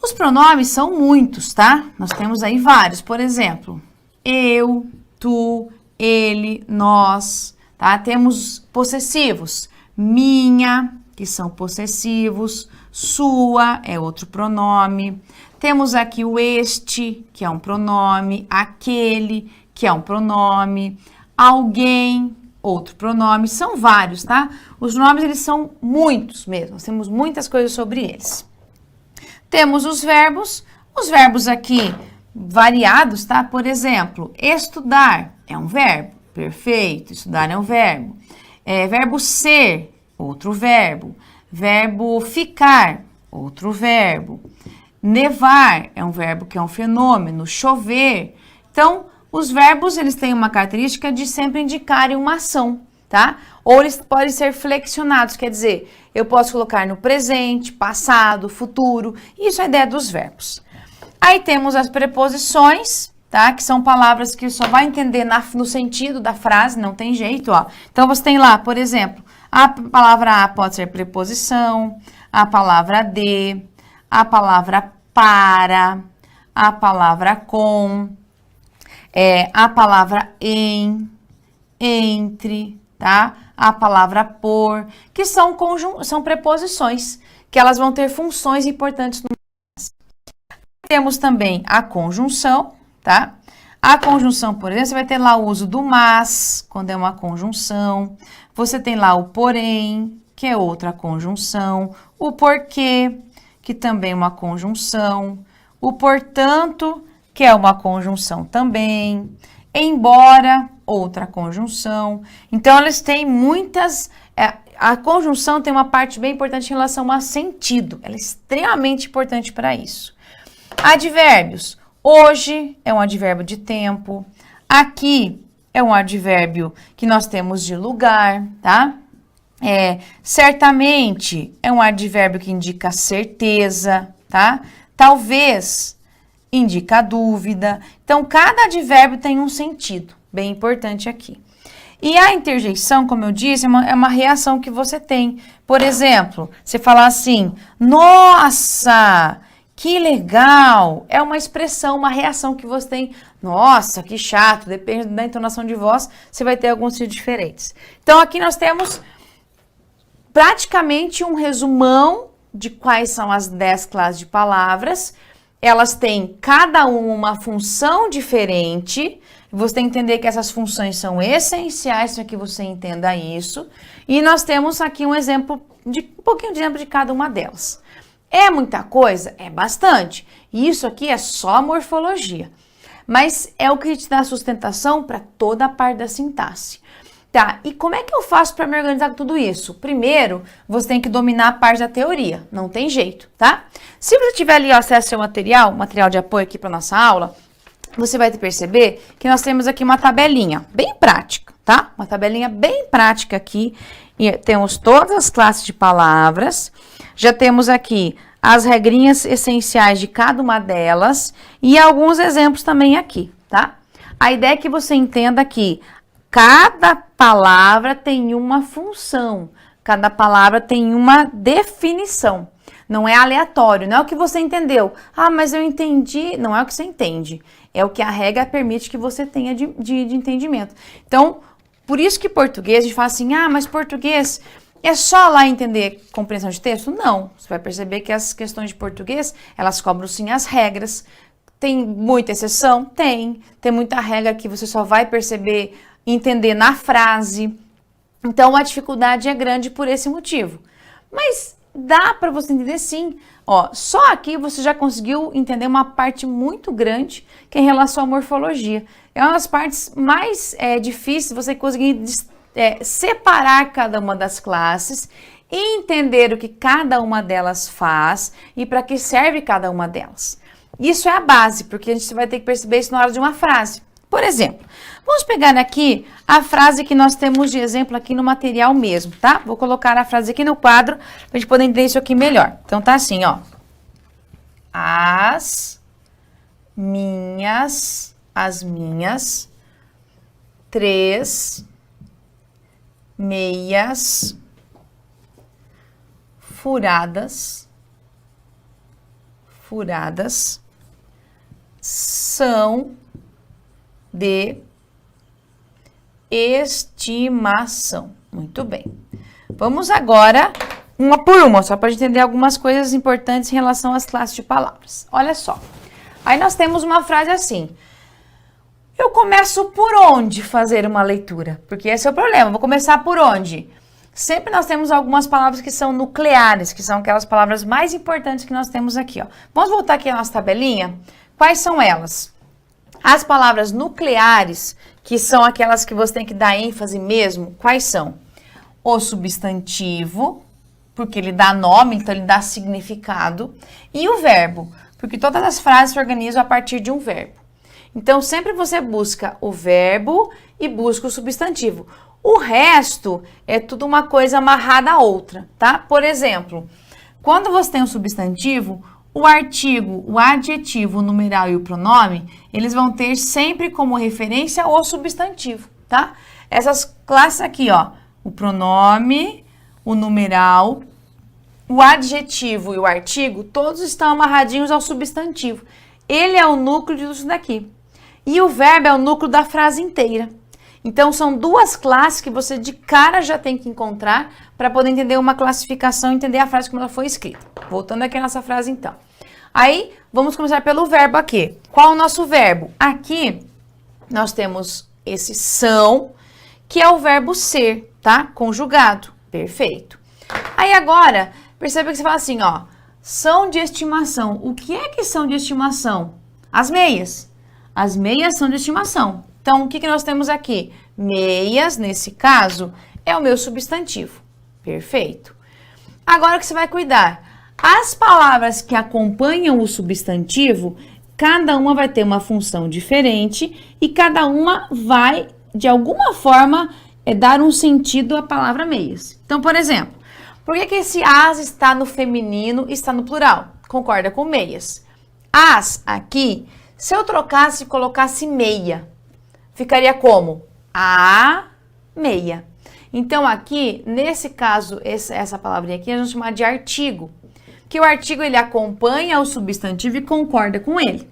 Os pronomes são muitos, tá? Nós temos aí vários. Por exemplo, eu, tu, ele, nós, tá? Temos possessivos. Minha, que são possessivos. Sua é outro pronome. Temos aqui o este, que é um pronome. Aquele, que é um pronome. Alguém, outro pronome. São vários, tá? Os nomes, eles são muitos mesmo. Nós temos muitas coisas sobre eles. Temos os verbos aqui variados, tá? Por exemplo, estudar é um verbo, perfeito, estudar é um verbo. Verbo ser, outro verbo. Verbo ficar, outro verbo. Nevar é um verbo que é um fenômeno, chover. Então, os verbos, eles têm uma característica de sempre indicarem uma ação, tá? Ou eles podem ser flexionados, quer dizer, eu posso colocar no presente, passado, futuro. Isso é a ideia dos verbos. Aí temos as preposições, tá? Que são palavras que só vai entender no sentido da frase, não tem jeito, ó. Então, você tem lá, por exemplo, a palavra a pode ser preposição, a palavra de, a palavra para, a palavra com, a palavra em, entre, tá? A palavra por, que são preposições, que elas vão ter funções importantes no frase. Temos também a conjunção, tá? A conjunção, por exemplo, você vai ter lá o uso do mas, quando é uma conjunção. Você tem lá o porém, que é outra conjunção. O porquê, que também é uma conjunção. O portanto, que é uma conjunção também. Embora, outra conjunção. Então, eles têm muitas... a conjunção tem uma parte bem importante em relação a sentido. Ela é extremamente importante para isso. Advérbios. Hoje é um advérbio de tempo. Aqui é um advérbio que nós temos de lugar, tá? Certamente é um advérbio que indica certeza, tá? Talvez indica dúvida. Então, cada advérbio tem um sentido bem importante aqui. E a interjeição, como eu disse, é uma reação que você tem. Por exemplo, você falar assim, nossa, que legal! É uma expressão, uma reação que você tem. Nossa, que chato! Depende da entonação de voz, você vai ter alguns sentidos diferentes. Então, aqui nós temos praticamente um resumão de quais são as 10 classes de palavras elas têm cada uma função diferente. Você tem que entender que essas funções são essenciais para que você entenda isso. E nós temos aqui um exemplo, um pouquinho de exemplo de cada uma delas. É muita coisa? É bastante. E isso aqui é só morfologia. Mas é o que te dá sustentação para toda a parte da sintaxe. Tá, e como é que eu faço para me organizar com tudo isso? Primeiro, você tem que dominar a parte da teoria, não tem jeito, tá? Se você tiver ali acesso ao material de apoio aqui para nossa aula, você vai perceber que nós temos aqui uma tabelinha bem prática, tá? Uma tabelinha bem prática aqui, e temos todas as classes de palavras, já temos aqui as regrinhas essenciais de cada uma delas e alguns exemplos também aqui, tá? A ideia é que você entenda que cada palavra tem uma função, cada palavra tem uma definição. Não é aleatório, não é o que você entendeu. Ah, mas eu entendi. Não é o que você entende. É o que a regra permite que você tenha de entendimento. Então, por isso que português, a gente fala assim, ah, mas português é só lá entender compreensão de texto? Não. Você vai perceber que as questões de português, elas cobram sim as regras. Tem muita exceção? Tem. Tem muita regra que você só vai perceber entender na frase. Então, a dificuldade é grande por esse motivo. Mas dá para você entender sim. Ó, só aqui você já conseguiu entender uma parte muito grande que é em relação à morfologia. É uma das partes mais difíceis você conseguir separar cada uma das classes e entender o que cada uma delas faz e para que serve cada uma delas. Isso é a base, porque a gente vai ter que perceber isso na hora de uma frase. Por exemplo, vamos pegar aqui a frase que nós temos de exemplo aqui no material mesmo, tá? Vou colocar a frase aqui no quadro para a gente poder entender isso aqui melhor. Então, tá assim, ó. As minhas 3 meias furadas são de estimação. Muito bem. Vamos agora, uma por uma, só para entender algumas coisas importantes em relação às classes de palavras. Olha só. Aí nós temos uma frase assim. Eu começo por onde fazer uma leitura? Porque esse é o problema. Vou começar por onde? Sempre nós temos algumas palavras que são nucleares, que são aquelas palavras mais importantes que nós temos aqui, ó. Vamos voltar aqui à nossa tabelinha? Quais são elas? As palavras nucleares, que são aquelas que você tem que dar ênfase mesmo, quais são? O substantivo, porque ele dá nome, então ele dá significado, e o verbo, porque todas as frases se organizam a partir de um verbo. Então, sempre você busca o verbo e busca o substantivo. O resto é tudo uma coisa amarrada à outra, tá? Por exemplo, quando você tem um substantivo, o artigo, o adjetivo, o numeral e o pronome, eles vão ter sempre como referência o substantivo, tá? Essas classes aqui, ó, o pronome, o numeral, o adjetivo e o artigo, todos estão amarradinhos ao substantivo. Ele é o núcleo disso daqui. E o verbo é o núcleo da frase inteira. Então, são duas classes que você de cara já tem que encontrar para poder entender uma classificação, entender a frase como ela foi escrita. Voltando aqui à nossa frase, então. Aí, vamos começar pelo verbo aqui. Qual é o nosso verbo? Aqui, nós temos esse são, que é o verbo ser, tá? Conjugado. Perfeito. Aí, agora, percebe que você fala assim, ó. São de estimação. O que é que são de estimação? As meias. As meias são de estimação. Então, o que nós temos aqui? Meias, nesse caso, é o meu substantivo. Perfeito. Agora, o que você vai cuidar? As palavras que acompanham o substantivo, cada uma vai ter uma função diferente e cada uma vai, de alguma forma, dar um sentido à palavra meias. Então, por exemplo, por que esse as está no feminino e está no plural? Concorda com meias. As, aqui, se eu trocasse e colocasse meia, ficaria como? A meia. Então, aqui, nesse caso, essa palavrinha aqui, a gente chama de artigo. Que o artigo, ele acompanha o substantivo e concorda com ele.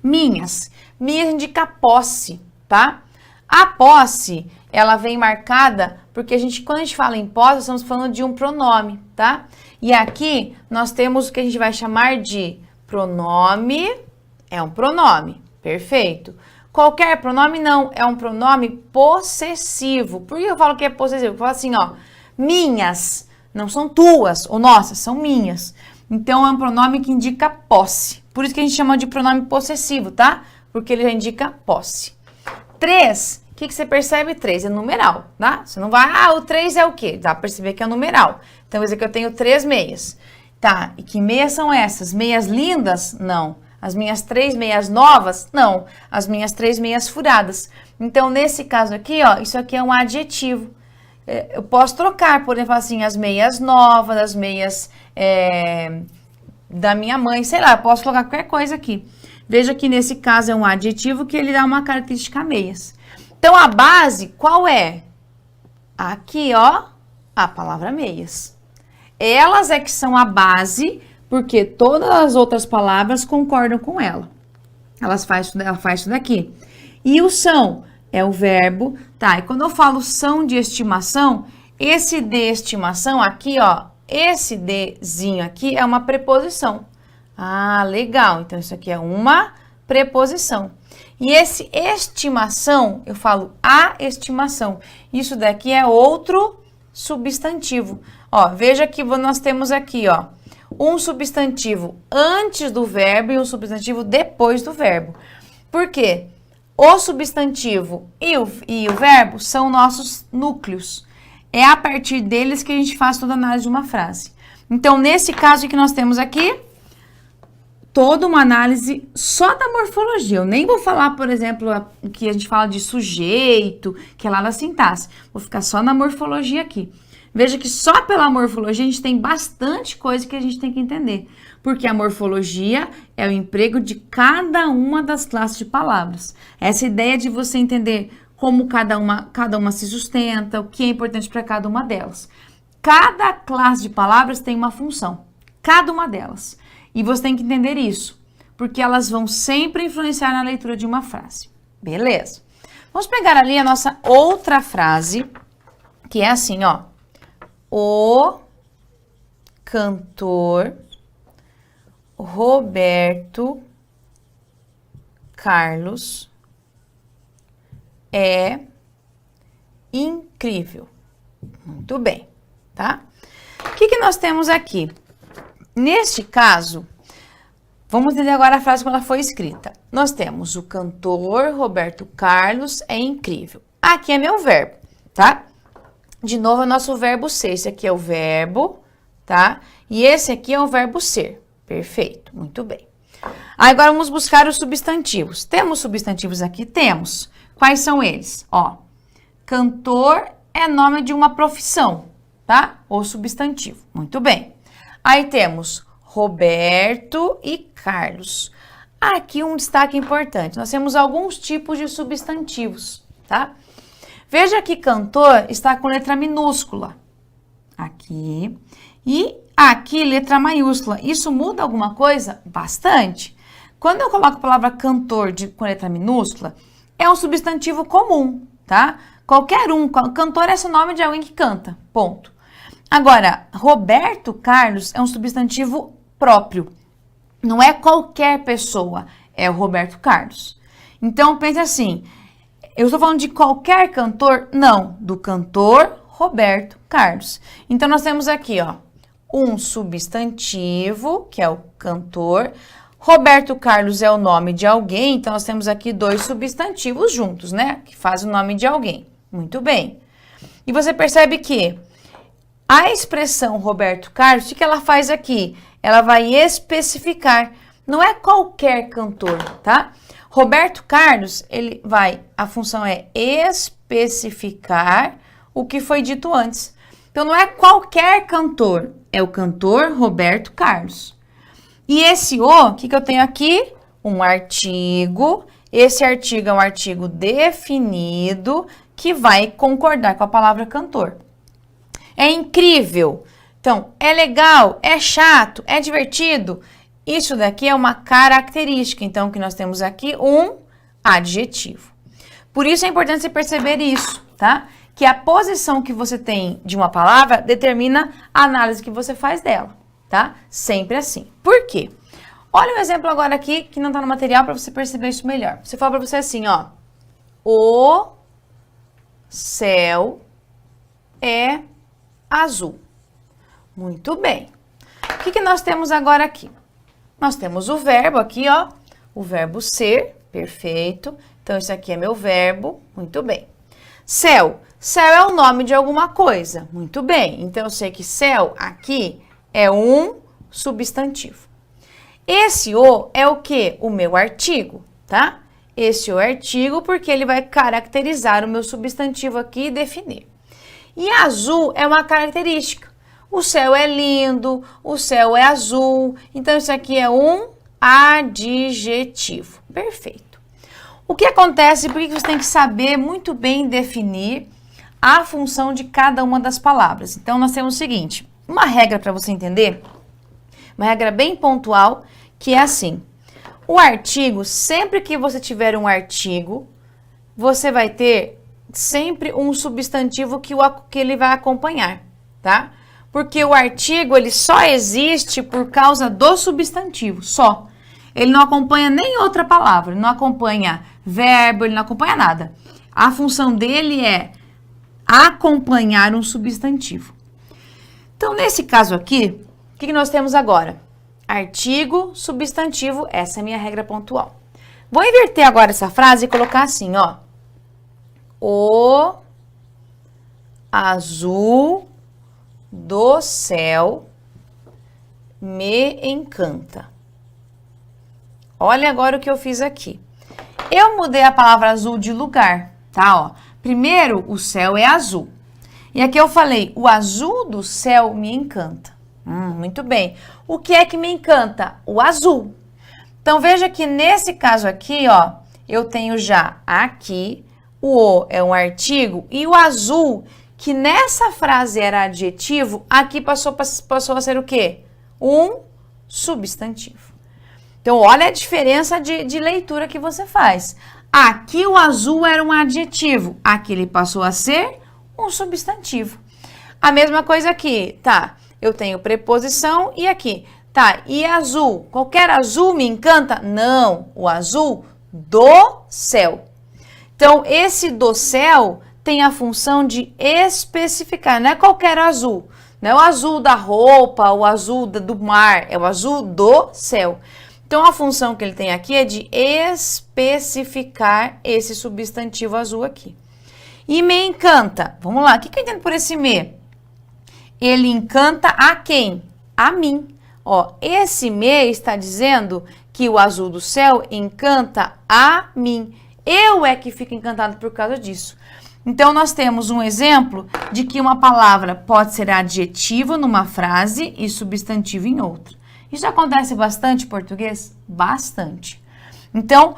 Minhas. Minhas indica posse, tá? A posse, ela vem marcada porque quando a gente fala em posse, estamos falando de um pronome, tá? E aqui, nós temos o que a gente vai chamar de Pronome é um pronome, perfeito. Qualquer pronome não, é um pronome possessivo. Por que eu falo que é possessivo? Eu falo assim, ó, minhas, não são tuas ou nossas, são minhas. Então, é um pronome que indica posse. Por isso que a gente chama de pronome possessivo, tá? Porque ele já indica posse. 3, o que você percebe? 3 é numeral, tá? Você não vai, o 3 é o quê? Dá pra perceber que é numeral. Então, quer dizer que eu tenho 3 meias. Tá, e que meias são essas? Meias lindas? Não. As minhas 3 meias novas? Não. As minhas 3 meias furadas. Então, nesse caso aqui, ó, isso aqui é um adjetivo. Eu posso trocar, por exemplo, assim, as meias novas, as meias da minha mãe, sei lá, eu posso colocar qualquer coisa aqui. Veja que nesse caso é um adjetivo que ele dá uma característica a meias. Então, a base, qual é? Aqui, ó, a palavra meias. Elas é que são a base, porque todas as outras palavras concordam com ela. Ela faz isso daqui. E o são é o verbo, tá? E quando eu falo são de estimação, esse de estimação aqui, ó, esse dezinho aqui é uma preposição. Ah, legal. Então, isso aqui é uma preposição. E esse estimação, eu falo a estimação. Isso daqui é outro substantivo. Ó, veja que nós temos aqui, ó, um substantivo antes do verbo e um substantivo depois do verbo. Por quê? O substantivo e o verbo são nossos núcleos. É a partir deles que a gente faz toda a análise de uma frase. Então, nesse caso que nós temos aqui, toda uma análise só da morfologia. Eu nem vou falar, por exemplo, o que a gente fala de sujeito, que é lá na sintaxe. Vou ficar só na morfologia aqui. Veja que só pela morfologia a gente tem bastante coisa que a gente tem que entender. Porque a morfologia é o emprego de cada uma das classes de palavras. Essa ideia de você entender como cada uma se sustenta, o que é importante para cada uma delas. Cada classe de palavras tem uma função. Cada uma delas. E você tem que entender isso. Porque elas vão sempre influenciar na leitura de uma frase. Beleza. Vamos pegar ali a nossa outra frase, que é assim, ó. O cantor Roberto Carlos é incrível. Muito bem, tá? O que nós temos aqui? Neste caso, vamos entender agora a frase como ela foi escrita. Nós temos o cantor Roberto Carlos é incrível. Aqui é meu verbo, tá? De novo, é o nosso verbo ser. Esse aqui é o verbo, tá? E esse aqui é o verbo ser. Perfeito, muito bem. Agora, vamos buscar os substantivos. Temos substantivos aqui? Temos. Quais são eles? Ó, cantor é nome de uma profissão, tá? Ou substantivo. Muito bem. Aí temos Roberto e Carlos. Aqui um destaque importante. Nós temos alguns tipos de substantivos, tá? Veja que cantor está com letra minúscula. Aqui. E aqui, letra maiúscula. Isso muda alguma coisa? Bastante. Quando eu coloco a palavra cantor com letra minúscula, é um substantivo comum, tá? Qualquer um. Cantor é esse nome de alguém que canta. Ponto. Agora, Roberto Carlos é um substantivo próprio. Não é qualquer pessoa. É o Roberto Carlos. Então, pense assim. Eu estou falando de qualquer cantor? Não, do cantor Roberto Carlos. Então, nós temos aqui, ó, um substantivo, que é o cantor. Roberto Carlos é o nome de alguém, então nós temos aqui dois substantivos juntos, né? Que fazem o nome de alguém. Muito bem. E você percebe que a expressão Roberto Carlos, o que ela faz aqui? Ela vai especificar. Não é qualquer cantor, tá? Roberto Carlos, a função é especificar o que foi dito antes. Então, não é qualquer cantor, é o cantor Roberto Carlos. E esse o que eu tenho aqui? Um artigo. Esse artigo é um artigo definido que vai concordar com a palavra cantor. É incrível. Então, é legal, é chato, é divertido. Isso daqui é uma característica, então, que nós temos aqui um adjetivo. Por isso é importante você perceber isso, tá? Que a posição que você tem de uma palavra determina a análise que você faz dela, tá? Sempre assim. Por quê? Olha um exemplo agora aqui, que não tá no material, para você perceber isso melhor. Você fala para você assim, ó. O céu é azul. Muito bem. O que nós temos agora aqui? Nós temos o verbo aqui, ó. O verbo ser, perfeito. Então, isso aqui é meu verbo, muito bem. Céu. Céu é o nome de alguma coisa, muito bem. Então, eu sei que céu aqui é um substantivo. Esse o é o quê? O meu artigo, tá? Esse o artigo porque ele vai caracterizar o meu substantivo aqui e definir. E azul é uma característica. O céu é lindo, o céu é azul. Então, isso aqui é um adjetivo. Perfeito. O que acontece, por que você tem que saber muito bem definir a função de cada uma das palavras? Então, nós temos o seguinte, uma regra para você entender, uma regra bem pontual, que é assim. O artigo, sempre que você tiver um artigo, você vai ter sempre um substantivo que ele vai acompanhar, tá? Porque o artigo, ele só existe por causa do substantivo, só. Ele não acompanha nem outra palavra, ele não acompanha verbo, ele não acompanha nada. A função dele é acompanhar um substantivo. Então, nesse caso aqui, o que nós temos agora? Artigo, substantivo, essa é a minha regra pontual. Vou inverter agora essa frase e colocar assim, ó. O azul do céu me encanta. Olha agora o que eu fiz aqui. Eu mudei a palavra azul de lugar, tá? Ó. Primeiro, o céu é azul. E aqui eu falei, o azul do céu me encanta. Muito bem. O que é que me encanta? O azul. Então, veja que nesse caso aqui, ó, eu tenho já aqui, o é um artigo, e o azul, que nessa frase era adjetivo, aqui passou a ser o quê? Um substantivo. Então, olha a diferença de leitura que você faz. Aqui o azul era um adjetivo, aqui ele passou a ser um substantivo. A mesma coisa aqui, tá? Eu tenho preposição e aqui, tá? E azul, qualquer azul me encanta? Não, o azul do céu. Então, esse do céu tem a função de especificar, não é qualquer azul. Não é o azul da roupa, o azul do mar, é o azul do céu. Então, a função que ele tem aqui é de especificar esse substantivo azul aqui. E me encanta. Vamos lá, o que eu entendo por esse me? Ele encanta a quem? A mim. Ó, esse me está dizendo que o azul do céu encanta a mim. Eu é que fico encantado por causa disso. Então, nós temos um exemplo de que uma palavra pode ser adjetivo numa frase e substantivo em outra. Isso acontece bastante em português? Bastante. Então,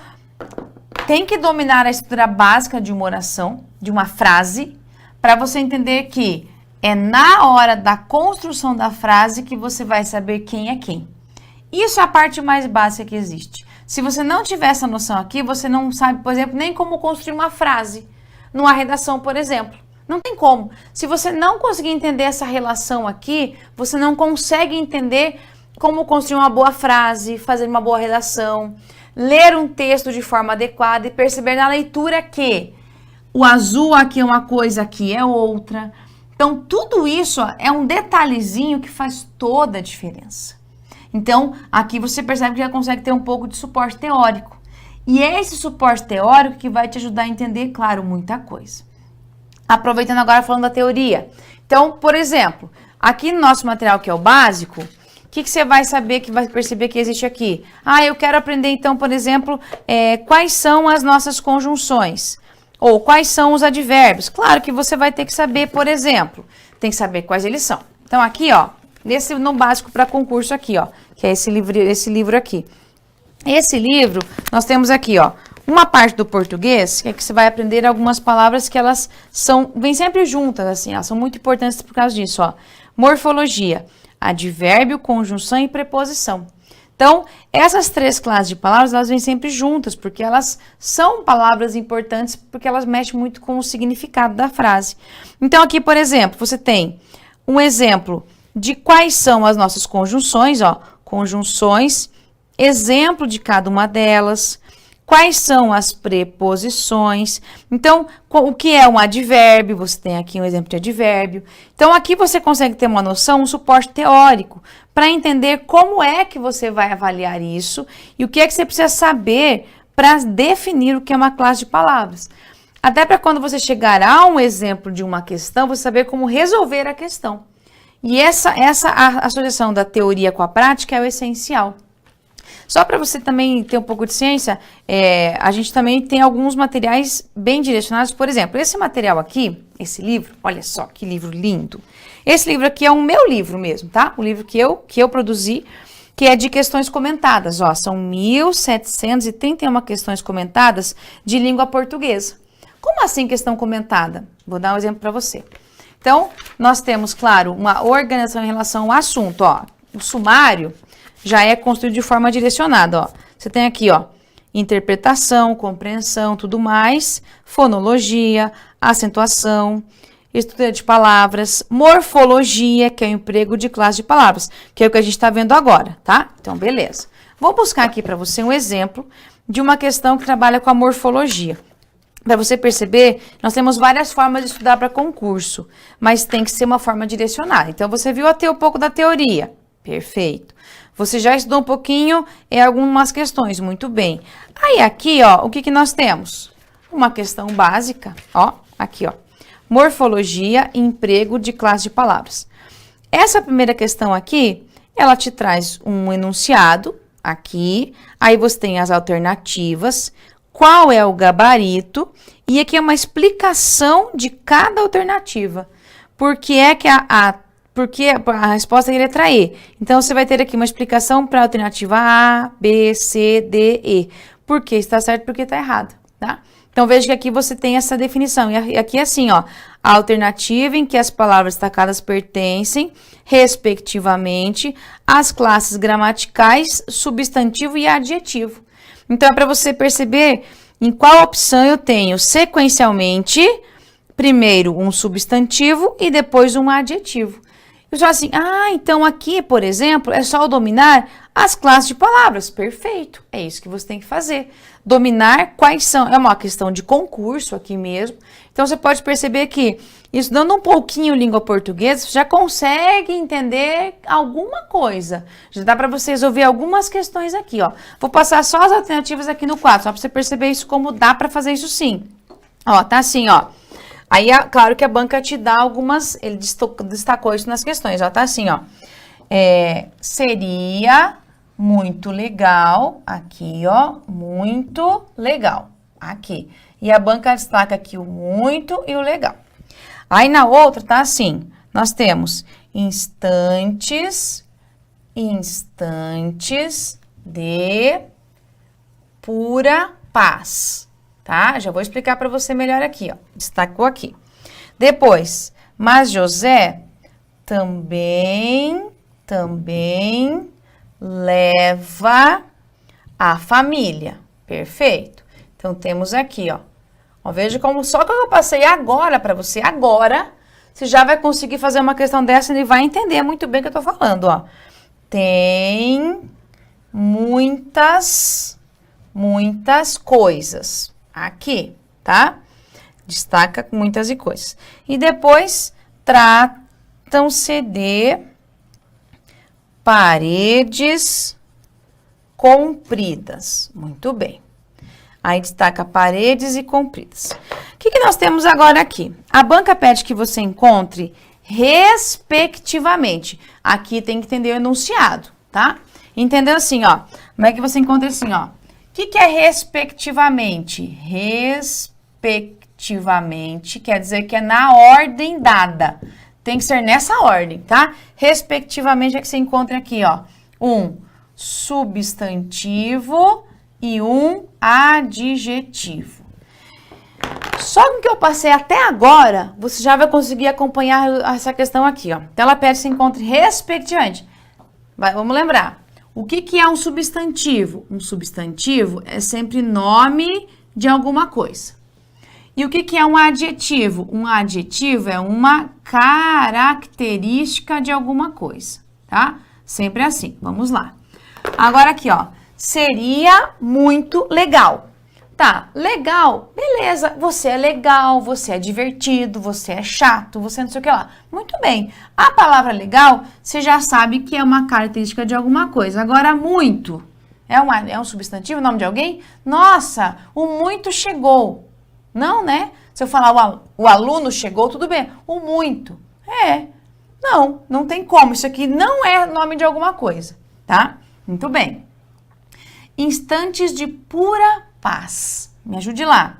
tem que dominar a estrutura básica de uma oração, de uma frase, para você entender que é na hora da construção da frase que você vai saber quem é quem. Isso é a parte mais básica que existe. Se você não tiver essa noção aqui, você não sabe, por exemplo, nem como construir uma frase numa redação, por exemplo. Não tem como. Se você não conseguir entender essa relação aqui, você não consegue entender como construir uma boa frase, fazer uma boa redação, ler um texto de forma adequada e perceber na leitura que o azul aqui é uma coisa, aqui é outra. Então, tudo isso é um detalhezinho que faz toda a diferença. Então, aqui você percebe que já consegue ter um pouco de suporte teórico. E é esse suporte teórico que vai te ajudar a entender, claro, muita coisa. Aproveitando agora falando da teoria. Então, por exemplo, aqui no nosso material que é o básico, o que você vai saber, que vai perceber que existe aqui? Eu quero aprender então, por exemplo, quais são as nossas conjunções. Ou quais são os advérbios. Claro que você vai ter que saber, por exemplo, tem que saber quais eles são. Então, aqui, ó, no básico para concurso aqui, ó, que é esse livro aqui. Esse livro, nós temos aqui, ó, uma parte do português, que é que você vai aprender algumas palavras que elas vêm sempre juntas, assim, elas são muito importantes por causa disso, ó. Morfologia, advérbio, conjunção e preposição. Então, essas três classes de palavras, elas vêm sempre juntas, porque elas são palavras importantes, porque elas mexem muito com o significado da frase. Então, aqui, por exemplo, você tem um exemplo de quais são as nossas conjunções, ó, conjunções exemplo de cada uma delas, quais são as preposições. Então, o que é um advérbio? Você tem aqui um exemplo de advérbio. Então, aqui você consegue ter uma noção, um suporte teórico, para entender como é que você vai avaliar isso e o que é que você precisa saber para definir o que é uma classe de palavras. Até para quando você chegar a um exemplo de uma questão, você saber como resolver a questão. E essa associação da teoria com a prática é o essencial. Só para você também ter um pouco de ciência, a gente também tem alguns materiais bem direcionados. Por exemplo, esse material aqui, esse livro, olha só que livro lindo. Esse livro aqui é um meu livro mesmo, tá? O livro que eu produzi, que é de questões comentadas. Ó, são 1.731 questões comentadas de língua portuguesa. Como assim questão comentada? Vou dar um exemplo para você. Então, nós temos, claro, uma organização em relação ao assunto. Ó. O sumário já é construído de forma direcionada. Ó. Você tem aqui, ó, interpretação, compreensão, tudo mais, fonologia, acentuação, estrutura de palavras, morfologia, que é o emprego de classe de palavras, que é o que a gente está vendo agora, tá? Então, beleza. Vou buscar aqui para você um exemplo de uma questão que trabalha com a morfologia. Para você perceber, nós temos várias formas de estudar para concurso, mas tem que ser uma forma direcionada. Então, você viu até um pouco da teoria. Perfeito. Você já estudou um pouquinho em algumas questões, muito bem. Aí, aqui, ó, o que nós temos? Uma questão básica, ó, aqui, ó. Morfologia e emprego de classe de palavras. Essa primeira questão aqui, ela te traz um enunciado, aqui, aí você tem as alternativas, qual é o gabarito, e aqui é uma explicação de cada alternativa. Por que é que porque a resposta é a letra E. Então, você vai ter aqui uma explicação para a alternativa A, B, C, D, E. Por que está certo e por que está errado, tá? Então, veja que aqui você tem essa definição. E aqui é assim, ó, a alternativa em que as palavras destacadas pertencem, respectivamente, às classes gramaticais, substantivo e adjetivo. Então, é para você perceber em qual opção eu tenho sequencialmente, primeiro um substantivo e depois um adjetivo. Eu falo assim, então aqui, por exemplo, é só dominar as classes de palavras. Perfeito, é isso que você tem que fazer. Dominar quais são, é uma questão de concurso aqui mesmo. Então, você pode perceber que, estudando um pouquinho língua portuguesa, você já consegue entender alguma coisa. Já dá para você resolver algumas questões aqui, ó. Vou passar só as alternativas aqui no quadro, só para você perceber isso, como dá para fazer isso sim. Ó, tá assim, ó. Aí, claro que a banca te dá algumas, ele destacou isso nas questões, ó, tá assim, ó. Seria muito legal, aqui, ó, muito legal, aqui. E a banca destaca aqui o muito e o legal. Aí, na outra, tá assim, nós temos instantes de pura paz. Tá? Já vou explicar para você melhor aqui, ó. Destacou aqui. Depois, mas José também leva a família. Perfeito. Então, temos aqui, ó. Veja como só que eu passei agora para você, agora, você já vai conseguir fazer uma questão dessa e vai entender muito bem o que eu tô falando, ó. Tem muitas coisas. Aqui, tá? Destaca muitas e coisas. E depois, tratam-se de paredes compridas. Muito bem. Aí, destaca paredes e compridas. O que nós temos agora aqui? A banca pede que você encontre respectivamente. Aqui tem que entender o enunciado, tá? Entendeu assim, ó. Como é que você encontra assim, ó? O que é respectivamente? Respectivamente quer dizer que é na ordem dada. Tem que ser nessa ordem, tá? Respectivamente é que você encontra aqui, ó. Um substantivo e um adjetivo. Só com o que eu passei até agora, você já vai conseguir acompanhar essa questão aqui, ó. Então, ela pede que você encontre respectivamente. Vamos lembrar. O que é um substantivo? Um substantivo é sempre nome de alguma coisa. E o que é um adjetivo? Um adjetivo é uma característica de alguma coisa, tá? Sempre assim. Vamos lá. Agora aqui, ó. Seria muito legal. Tá, legal, beleza, você é legal, você é divertido, você é chato, você não sei o que lá. Muito bem, a palavra legal, você já sabe que é uma característica de alguma coisa. Agora, muito, é um substantivo, nome de alguém? Nossa, o muito chegou. Não, né? Se eu falar o aluno chegou, tudo bem. O muito, não tem como. Isso aqui não é nome de alguma coisa, tá? Muito bem. Instantes de pura paz. Me ajude lá.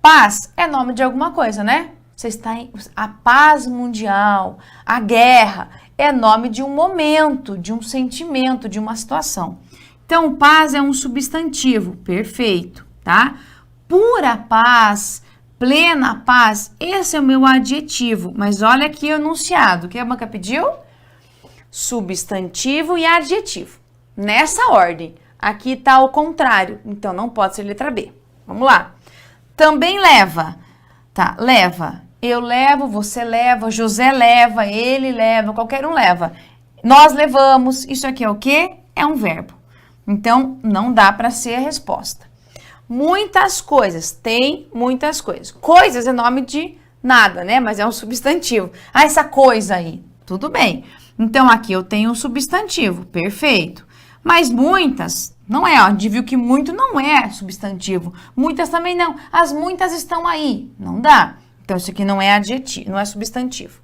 Paz é nome de alguma coisa, né? Você está em a paz mundial, a guerra é nome de um momento, de um sentimento, de uma situação. Então, paz é um substantivo, perfeito, tá? Pura paz, plena paz, esse é o meu adjetivo. Mas olha aqui o enunciado, o que a banca pediu? Substantivo e adjetivo. Nessa ordem. Aqui está o contrário, então não pode ser letra B. Vamos lá. Também leva, tá? Leva. Eu levo, você leva, José leva, ele leva, qualquer um leva. Nós levamos, isso aqui é o quê? É um verbo. Então, não dá para ser a resposta. Muitas coisas, tem muitas coisas. Coisas é nome de nada, né? Mas é um substantivo. Ah, essa coisa aí, tudo bem. Então, aqui eu tenho um substantivo, perfeito. Mas muitas, não é, ó, a gente viu que muito não é substantivo. Muitas também não. As muitas estão aí, não dá. Então, isso aqui não é adjetivo, não é substantivo.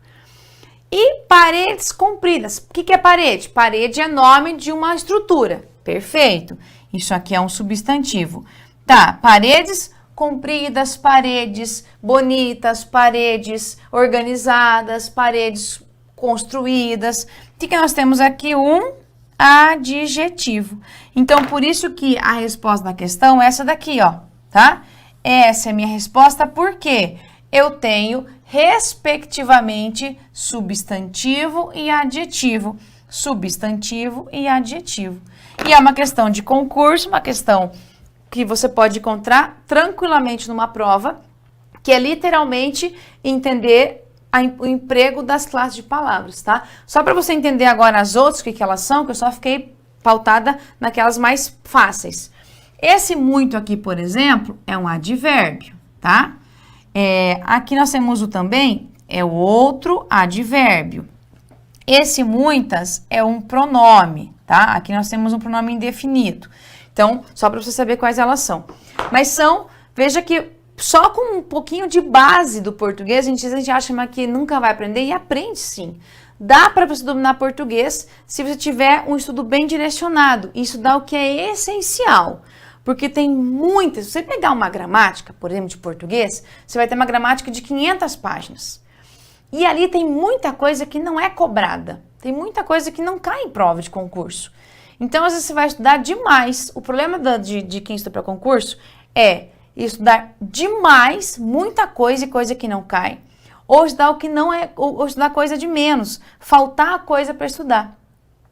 E paredes compridas. O que é parede? Parede é nome de uma estrutura. Perfeito. Isso aqui é um substantivo. Tá, paredes compridas, paredes bonitas, paredes organizadas, paredes construídas. O que nós temos aqui? Um adjetivo. Então, por isso que a resposta da questão é essa daqui, ó, tá? Essa é a minha resposta, porque eu tenho, respectivamente, substantivo e adjetivo. Substantivo e adjetivo. E é uma questão de concurso, uma questão que você pode encontrar tranquilamente numa prova, que é literalmente entender o emprego das classes de palavras, tá? Só para você entender agora as outras, o que elas são, que eu só fiquei pautada naquelas mais fáceis. Esse muito aqui, por exemplo, é um advérbio, tá? Aqui nós temos o também, é o outro advérbio. Esse muitas é um pronome, tá? Aqui nós temos um pronome indefinido. Então, só para você saber quais elas são. Mas veja que só com um pouquinho de base do português, a gente acha que nunca vai aprender e aprende sim. Dá para você dominar português se você tiver um estudo bem direcionado e estudar o que é essencial. Porque tem muitas, se você pegar uma gramática, por exemplo, de português, você vai ter uma gramática de 500 páginas. E ali tem muita coisa que não é cobrada. Tem muita coisa que não cai em prova de concurso. Então, às vezes você vai estudar demais. O problema de quem estuda para concurso é estudar demais, muita coisa e coisa que não cai. Ou estudar o que não é, ou estudar coisa de menos. Faltar coisa para estudar.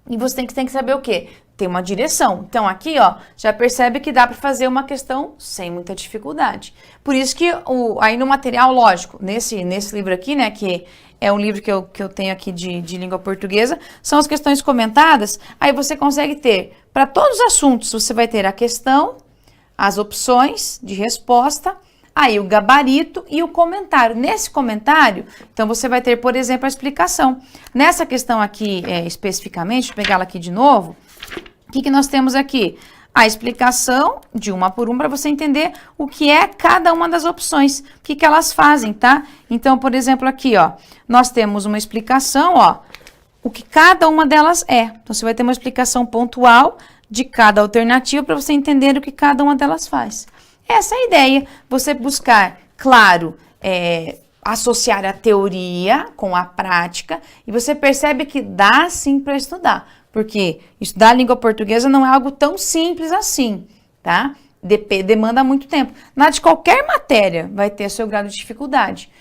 E você tem que saber o quê? Tem uma direção. Então, aqui, ó, já percebe que dá para fazer uma questão sem muita dificuldade. Por isso que, aí no material, lógico, nesse livro aqui, né, que é um livro que eu tenho aqui de língua portuguesa, são as questões comentadas, aí você consegue ter, para todos os assuntos, você vai ter a questão, as opções de resposta, aí o gabarito e o comentário. Nesse comentário, então você vai ter, por exemplo, a explicação. Nessa questão aqui, especificamente, vou pegá-la aqui de novo, o que nós temos aqui? A explicação de uma por uma para você entender o que é cada uma das opções, o que elas fazem, tá? Então, por exemplo, aqui, ó, nós temos uma explicação, ó, o que cada uma delas é. Então, você vai ter uma explicação pontual de cada alternativa para você entender o que cada uma delas faz. Essa é a ideia, você buscar, claro, associar a teoria com a prática, e você percebe que dá sim para estudar. Porque estudar a língua portuguesa não é algo tão simples assim, tá? Demanda muito tempo. De qualquer matéria vai ter seu grau de dificuldade.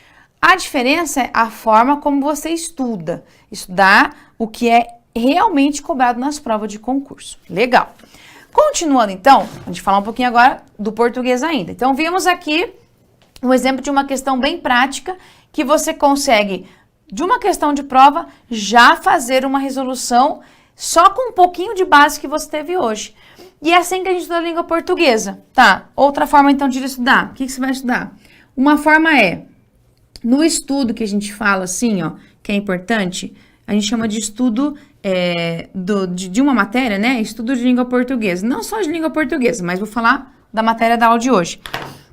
A diferença é a forma como você estuda. Estudar o que é realmente cobrado nas provas de concurso. Legal. Continuando então, a gente falar um pouquinho agora do português ainda. Então, vimos aqui um exemplo de uma questão bem prática que você consegue, de uma questão de prova, já fazer uma resolução só com um pouquinho de base que você teve hoje. E é assim que a gente estuda a língua portuguesa, tá? Outra forma, então, de estudar. O que você vai estudar? Uma forma é, no estudo que a gente fala assim, ó, que é importante, a gente chama de estudo de uma matéria, né? Estudo de língua portuguesa. Não só de língua portuguesa, mas vou falar da matéria da aula de hoje.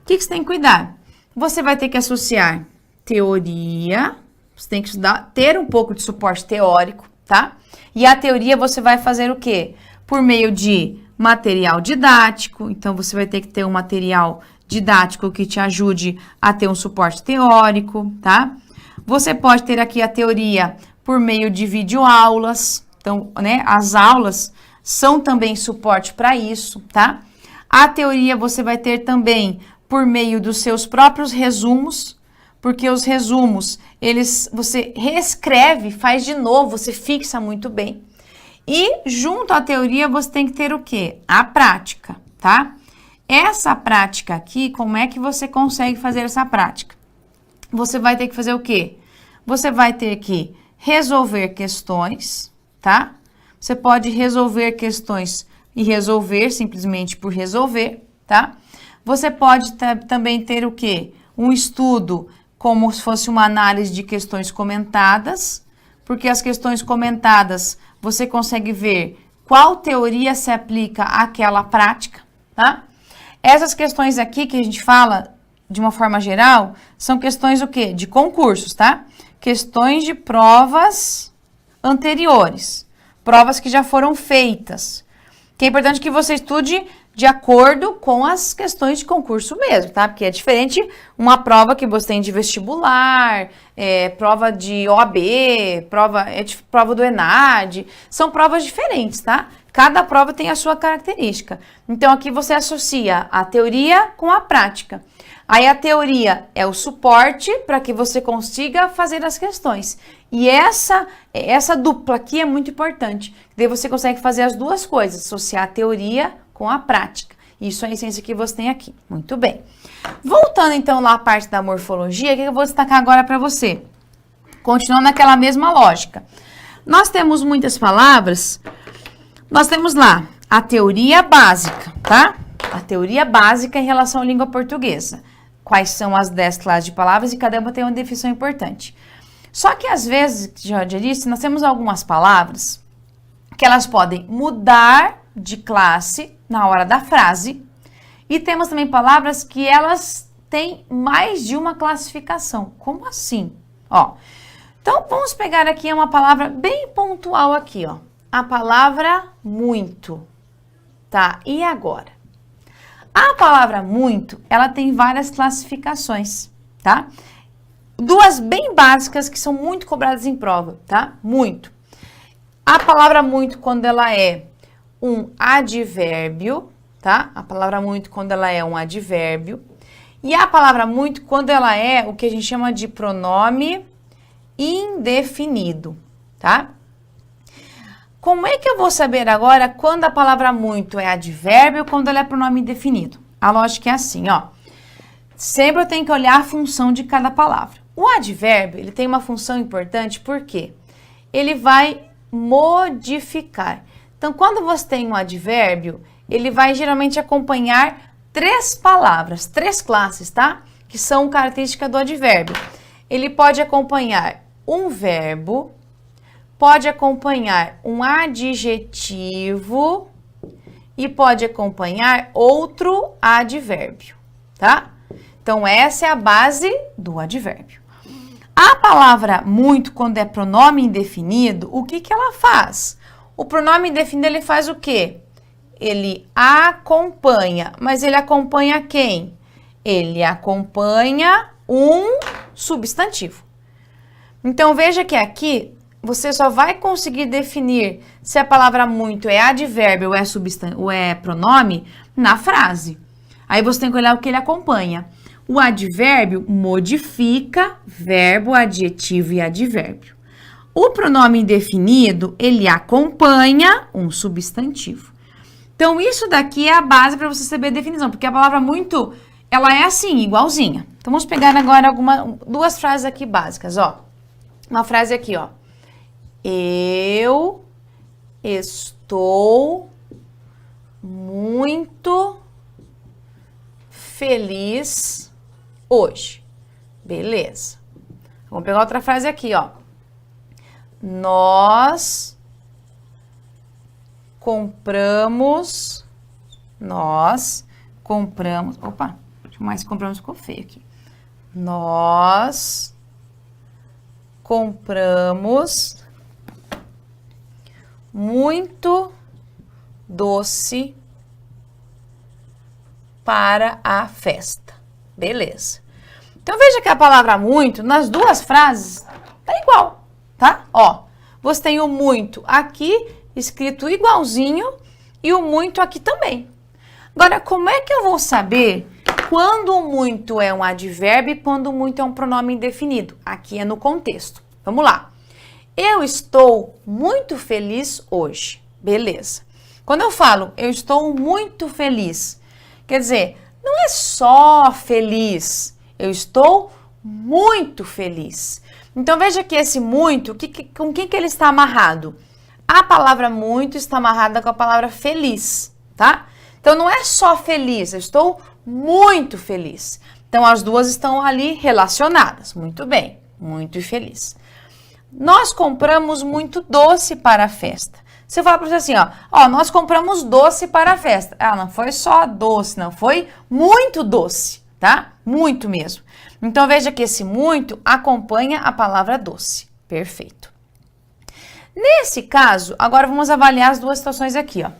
O que você tem que cuidar? Você vai ter que associar teoria, você tem que estudar, ter um pouco de suporte teórico, tá? E a teoria você vai fazer o quê? Por meio de material didático, então você vai ter que ter um material didático que te ajude a ter um suporte teórico, tá? Você pode ter aqui a teoria por meio de videoaulas, então, né, as aulas são também suporte para isso, tá? A teoria você vai ter também por meio dos seus próprios resumos, porque os resumos, você reescreve, faz de novo, você fixa muito bem. E junto à teoria você tem que ter o quê? A prática, tá? Essa prática aqui, como é que você consegue fazer essa prática? Você vai ter que fazer o quê? Você vai ter que resolver questões, tá? Você pode resolver questões e resolver simplesmente por resolver, tá? Você pode também ter o quê? Um estudo como se fosse uma análise de questões comentadas, porque as questões comentadas você consegue ver qual teoria se aplica àquela prática, tá? Essas questões aqui que a gente fala de uma forma geral, são questões o quê? De concursos, tá? Questões de provas anteriores, provas que já foram feitas. Que é importante que você estude de acordo com as questões de concurso mesmo, tá? Porque é diferente uma prova que você tem de vestibular, prova de OAB, prova do ENAD, são provas diferentes, tá? Cada prova tem a sua característica. Então, aqui você associa a teoria com a prática. Aí, a teoria é o suporte para que você consiga fazer as questões. E essa dupla aqui é muito importante. Daí você consegue fazer as duas coisas, associar a teoria com a prática. Isso é a essência que você tem aqui. Muito bem. Voltando, então, lá à parte da morfologia, o que eu vou destacar agora para você? Continuando naquela mesma lógica. Nós temos muitas palavras. Nós temos lá a teoria básica, tá? A teoria básica em relação à língua portuguesa. Quais são as 10 classes de palavras e cada uma tem uma definição importante. Só que às vezes, já disse, nós temos algumas palavras que elas podem mudar de classe na hora da frase e temos também palavras que elas têm mais de uma classificação. Como assim? Ó, então vamos pegar aqui uma palavra bem pontual aqui, ó. A palavra muito, tá? E agora? A palavra muito, ela tem várias classificações, tá? Duas bem básicas que são muito cobradas em prova, tá? Muito. A palavra muito, quando ela é um advérbio, tá? A palavra muito, quando ela é um advérbio. E a palavra muito, quando ela é o que a gente chama de pronome indefinido, tá? Como é que eu vou saber agora quando a palavra muito é advérbio ou quando ela é pronome indefinido? A lógica é assim, ó. Sempre eu tenho que olhar a função de cada palavra. O advérbio, ele tem uma função importante porque ele vai modificar. Então, quando você tem um advérbio, ele vai geralmente acompanhar 3 palavras, 3 classes, tá? Que são características do advérbio. Ele pode acompanhar um verbo, pode acompanhar um adjetivo e pode acompanhar outro advérbio, tá? Então, essa é a base do advérbio. A palavra muito, quando é pronome indefinido, o que que ela faz? O pronome indefinido, ele faz o quê? Ele acompanha, mas ele acompanha quem? Ele acompanha um substantivo. Então, veja que aqui você só vai conseguir definir se a palavra muito é advérbio ou é pronome na frase. Aí você tem que olhar o que ele acompanha. O advérbio modifica verbo, adjetivo e advérbio. O pronome indefinido, ele acompanha um substantivo. Então, isso daqui é a base para você saber a definição, porque a palavra muito, ela é assim, igualzinha. Então, vamos pegar agora duas frases aqui básicas, ó. Uma frase aqui, ó. Eu estou muito feliz hoje. Beleza. Vamos pegar outra frase aqui, ó. Nós compramos, opa, deixa eu mais compramos, ficou feio aqui. Nós compramos muito doce para a festa. Beleza. Então, veja que a palavra muito, nas duas frases, tá igual, tá? Ó, você tem o muito aqui, escrito igualzinho, e o muito aqui também. Agora, como é que eu vou saber quando o muito é um advérbio e quando o muito é um pronome indefinido? Aqui é no contexto. Vamos lá. Eu estou muito feliz hoje. Beleza. Quando eu falo eu estou muito feliz, quer dizer, não é só feliz, eu estou muito feliz. Então, veja que esse muito, com que ele está amarrado? A palavra muito está amarrada com a palavra feliz, tá? Então, não é só feliz, eu estou muito feliz. Então, as duas estão ali relacionadas. Muito bem, muito e feliz. Nós compramos muito doce para a festa. Você fala para você assim, ó, nós compramos doce para a festa. Ah, não foi só doce, não, foi muito doce, tá? Muito mesmo. Então, veja que esse muito acompanha a palavra doce. Perfeito. Nesse caso, agora vamos avaliar as duas situações aqui, ó.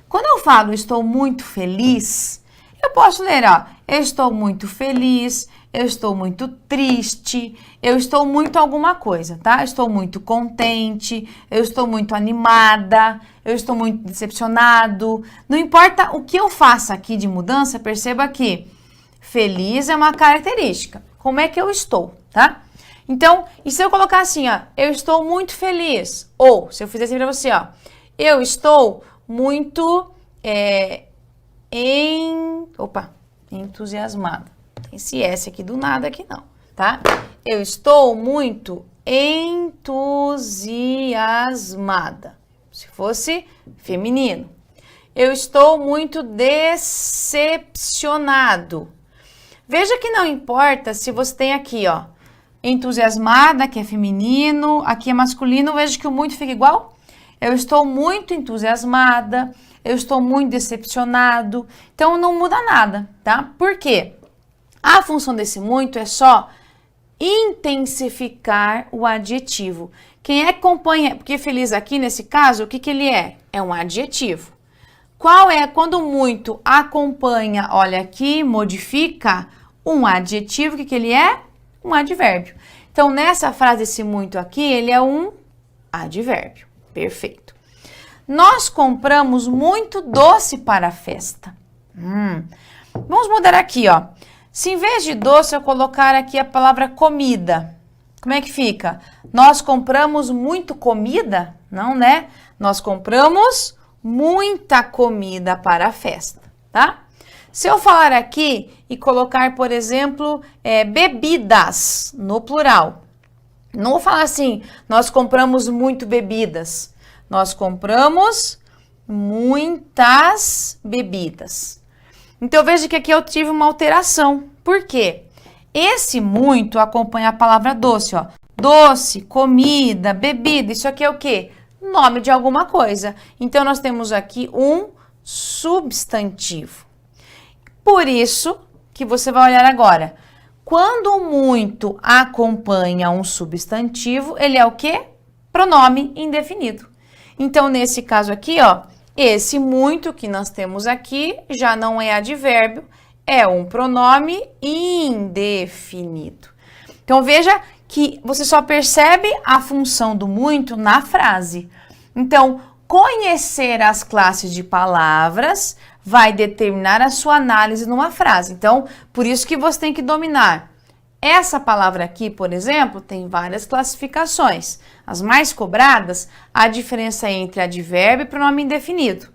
Quando eu falo estou muito feliz, eu posso ler, ó, eu estou muito feliz, eu estou muito triste, eu estou muito alguma coisa, tá? Eu estou muito contente, eu estou muito animada, eu estou muito decepcionado. Não importa o que eu faça aqui de mudança, perceba que feliz é uma característica. Como é que eu estou, tá? Então, e se eu colocar assim, ó, eu estou muito feliz, ou se eu fizer assim pra você, ó, eu estou muito entusiasmada. Tem esse S aqui do nada aqui não, tá? Eu estou muito entusiasmada. Se fosse feminino. Eu estou muito decepcionado. Veja que não importa se você tem aqui, ó, entusiasmada, que é feminino, aqui é masculino, veja que o muito fica igual. Eu estou muito entusiasmada, eu estou muito decepcionado. Então, não muda nada, tá? Por quê? A função desse muito é só intensificar o adjetivo. Quem é que acompanha, porque feliz aqui nesse caso, o que que ele é? É um adjetivo. Qual é quando muito acompanha, olha aqui, modifica um adjetivo, o que que ele é? Um advérbio. Então, nessa frase, esse muito aqui, ele é um advérbio. Perfeito. Nós compramos muito doce para a festa. Vamos mudar aqui, ó. Se em vez de doce eu colocar aqui a palavra comida, como é que fica? Nós compramos muito comida? Não, né? Nós compramos muita comida para a festa, tá? Se eu falar aqui e colocar, por exemplo, bebidas no plural, não vou falar assim, nós compramos muito bebidas. Nós compramos muitas bebidas. Então, veja que aqui eu tive uma alteração. Por quê? Esse muito acompanha a palavra doce, ó. Doce, comida, bebida, isso aqui é o quê? Nome de alguma coisa. Então, nós temos aqui um substantivo. Por isso que você vai olhar agora. Quando o muito acompanha um substantivo, ele é o quê? Pronome indefinido. Então, nesse caso aqui, ó, esse muito que nós temos aqui já não é advérbio, é um pronome indefinido. Então, veja que você só percebe a função do muito na frase. Então, conhecer as classes de palavras vai determinar a sua análise numa frase. Então, por isso que você tem que dominar. Essa palavra aqui, por exemplo, tem várias classificações. As mais cobradas, a diferença entre advérbio e pronome indefinido.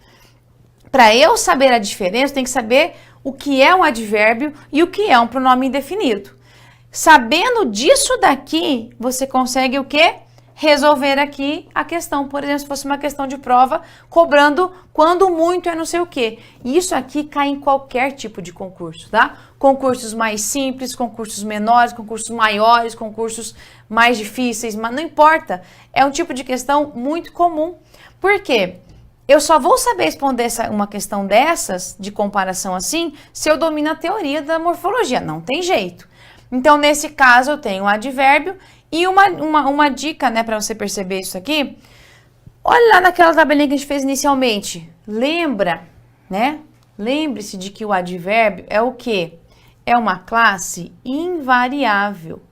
Para eu saber a diferença, eu tenho que saber o que é um advérbio e o que é um pronome indefinido. Sabendo disso daqui, você consegue o quê? resolver aqui a questão. Por exemplo, se fosse uma questão de prova, cobrando quando muito é não sei o quê. Isso aqui cai em qualquer tipo de concurso, tá? Concursos mais simples, concursos menores, concursos maiores, concursos mais difíceis, mas não importa. É um tipo de questão muito comum. Por quê? Eu só vou saber responder uma questão dessas, de comparação assim, se eu domino a teoria da morfologia. Não tem jeito. Então, nesse caso, eu tenho um advérbio e uma dica, né, para você perceber isso aqui. Olha lá naquela tabelinha que a gente fez inicialmente. Lembra, né? Lembre-se de que o advérbio é o quê? É uma classe invariável.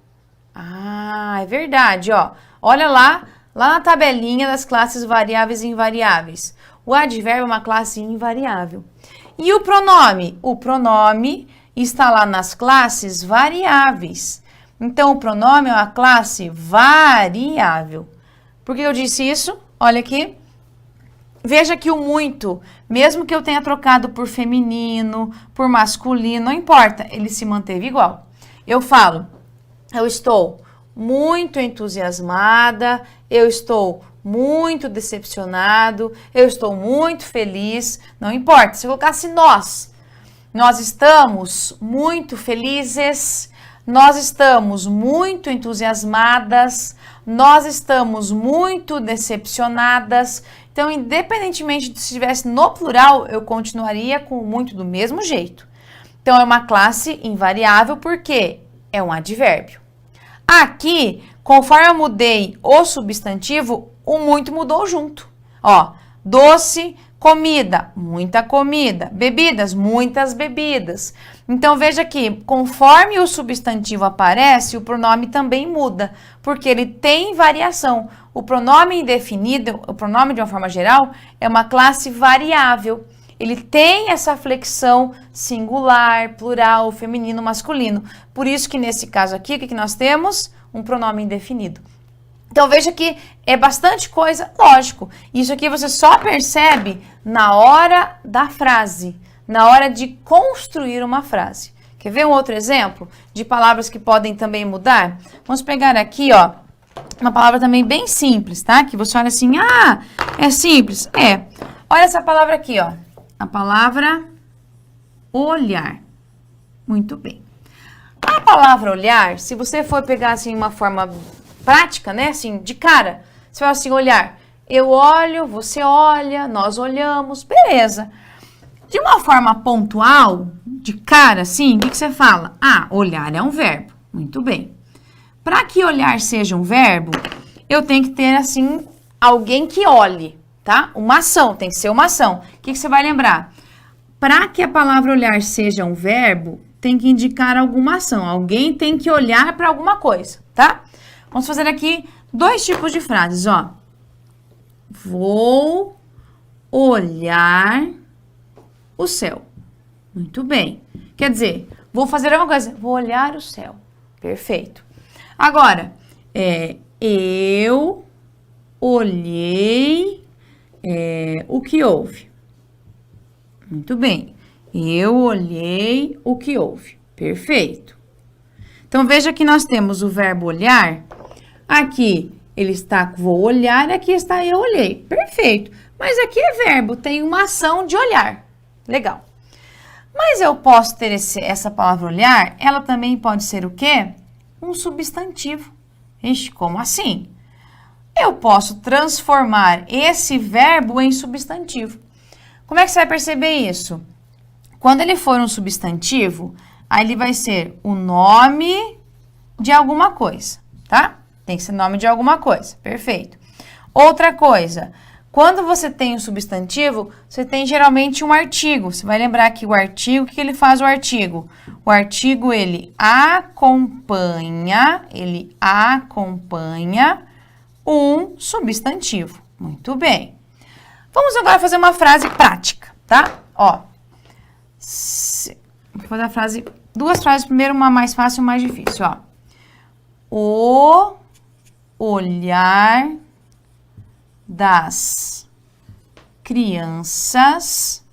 Ah, é verdade, ó. Olha lá na tabelinha das classes variáveis e invariáveis. O advérbio é uma classe invariável. E o pronome? O pronome está lá nas classes variáveis. Então, o pronome é uma classe variável. Por que eu disse isso? Olha aqui. Veja que o muito, mesmo que eu tenha trocado por feminino, por masculino, não importa, ele se manteve igual. Eu falo, eu estou muito entusiasmada, eu estou muito decepcionado, eu estou muito feliz, não importa. Se eu colocasse nós estamos muito felizes, nós estamos muito entusiasmadas, nós estamos muito decepcionadas. Então, independentemente de se estivesse no plural, eu continuaria com muito do mesmo jeito. Então, é uma classe invariável porque é um advérbio. Aqui, conforme eu mudei o substantivo, o muito mudou junto. Ó, doce, comida, muita comida. Bebidas, muitas bebidas. Então, veja que, conforme o substantivo aparece, o pronome também muda, porque ele tem variação. O pronome indefinido, o pronome de uma forma geral, é uma classe variável. Ele tem essa flexão singular, plural, feminino, masculino. Por isso que, nesse caso aqui, o que nós temos? Um pronome indefinido. Então, veja que é bastante coisa, lógico. Isso aqui você só percebe na hora da frase, na hora de construir uma frase. Quer ver um outro exemplo de palavras que podem também mudar? Vamos pegar aqui, ó, uma palavra também bem simples, tá? Que você olha assim, ah, é simples. É. Olha essa palavra aqui, ó. A palavra olhar. Muito bem. A palavra olhar, se você for pegar assim uma forma prática, né, assim, de cara, você vai assim, olhar. Eu olho, você olha, nós olhamos, beleza. De uma forma pontual, de cara, assim, o que você fala? Ah, olhar é um verbo. Muito bem. Para que olhar seja um verbo, eu tenho que ter, assim, alguém que olhe, tá? Uma ação, tem que ser uma ação. O que você vai lembrar? Para que a palavra olhar seja um verbo, tem que indicar alguma ação. Alguém tem que olhar para alguma coisa, tá? Vamos fazer aqui dois tipos de frases, ó. Vou olhar o céu. Muito bem. Quer dizer, vou fazer alguma coisa. Vou olhar o céu. Perfeito. Agora, eu olhei o que houve. Muito bem. Eu olhei o que houve. Perfeito. Então, veja que nós temos o verbo olhar. Aqui, ele está, vou olhar, aqui está, eu olhei. Perfeito. Mas aqui é verbo, tem uma ação de olhar. Legal. Mas eu posso ter essa palavra olhar, ela também pode ser o quê? Um substantivo. Ixi, como assim? Eu posso transformar esse verbo em substantivo. Como é que você vai perceber isso? Quando ele for um substantivo, aí ele vai ser o nome de alguma coisa, tá? Tem que ser nome de alguma coisa, perfeito. Outra coisa, quando você tem um substantivo, você tem geralmente um artigo. Você vai lembrar que o artigo, o que ele faz o artigo? O artigo, ele acompanha um substantivo. Muito bem. Vamos agora fazer uma frase prática, tá? Ó, vou fazer duas frases primeiro, uma mais fácil e uma mais difícil, ó. O olhar das crianças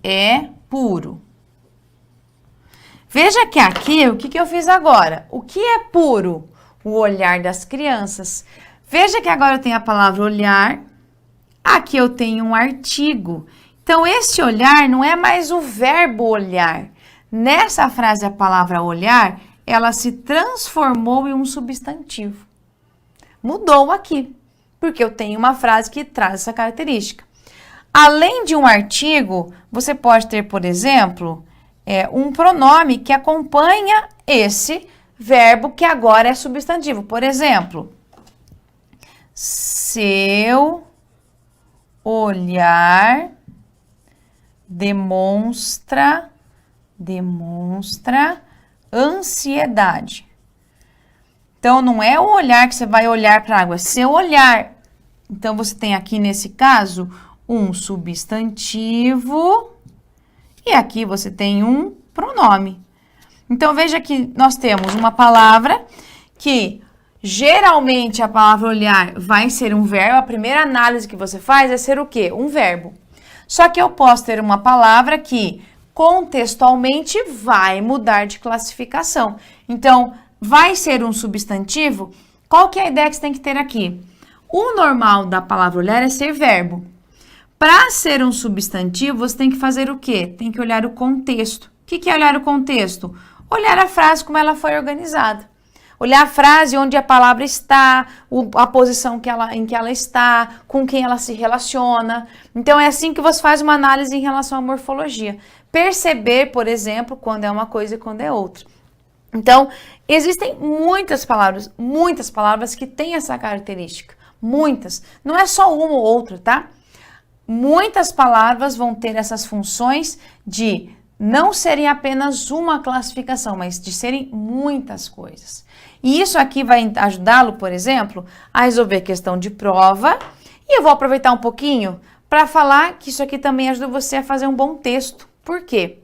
é puro. Veja que aqui, o que eu fiz agora? O que é puro? o olhar das crianças. Veja que agora eu tenho a palavra olhar, aqui eu tenho um artigo. Então, esse olhar não é mais o verbo olhar. Nessa frase, a palavra olhar, ela se transformou em um substantivo. Mudou aqui, porque eu tenho uma frase que traz essa característica. Além de um artigo, você pode ter, por exemplo, um pronome que acompanha esse verbo que agora é substantivo. Por exemplo, seu olhar demonstra ansiedade. Então, não é o olhar que você vai olhar para a água, é seu olhar. Então, você tem aqui, nesse caso, um substantivo e aqui você tem um pronome. Então, veja que nós temos uma palavra que, geralmente, a palavra olhar vai ser um verbo. A primeira análise que você faz é ser o quê? Um verbo. Só que eu posso ter uma palavra que, contextualmente, vai mudar de classificação. Então, vai ser um substantivo. Qual que é a ideia que você tem que ter aqui? O normal da palavra olhar é ser verbo. Para ser um substantivo, você tem que fazer o quê? Tem que olhar o contexto. O que é olhar o contexto? Olhar a frase como ela foi organizada. Olhar a frase onde a palavra está, a posição em que ela está, com quem ela se relaciona. Então, é assim que você faz uma análise em relação à morfologia. Perceber, por exemplo, quando é uma coisa e quando é outra. Então, existem muitas palavras que têm essa característica. Muitas. Não é só uma ou outra, tá? Muitas palavras vão ter essas funções de não serem apenas uma classificação, mas de serem muitas coisas. E isso aqui vai ajudá-lo, por exemplo, a resolver questão de prova. E eu vou aproveitar um pouquinho para falar que isso aqui também ajuda você a fazer um bom texto. Por quê?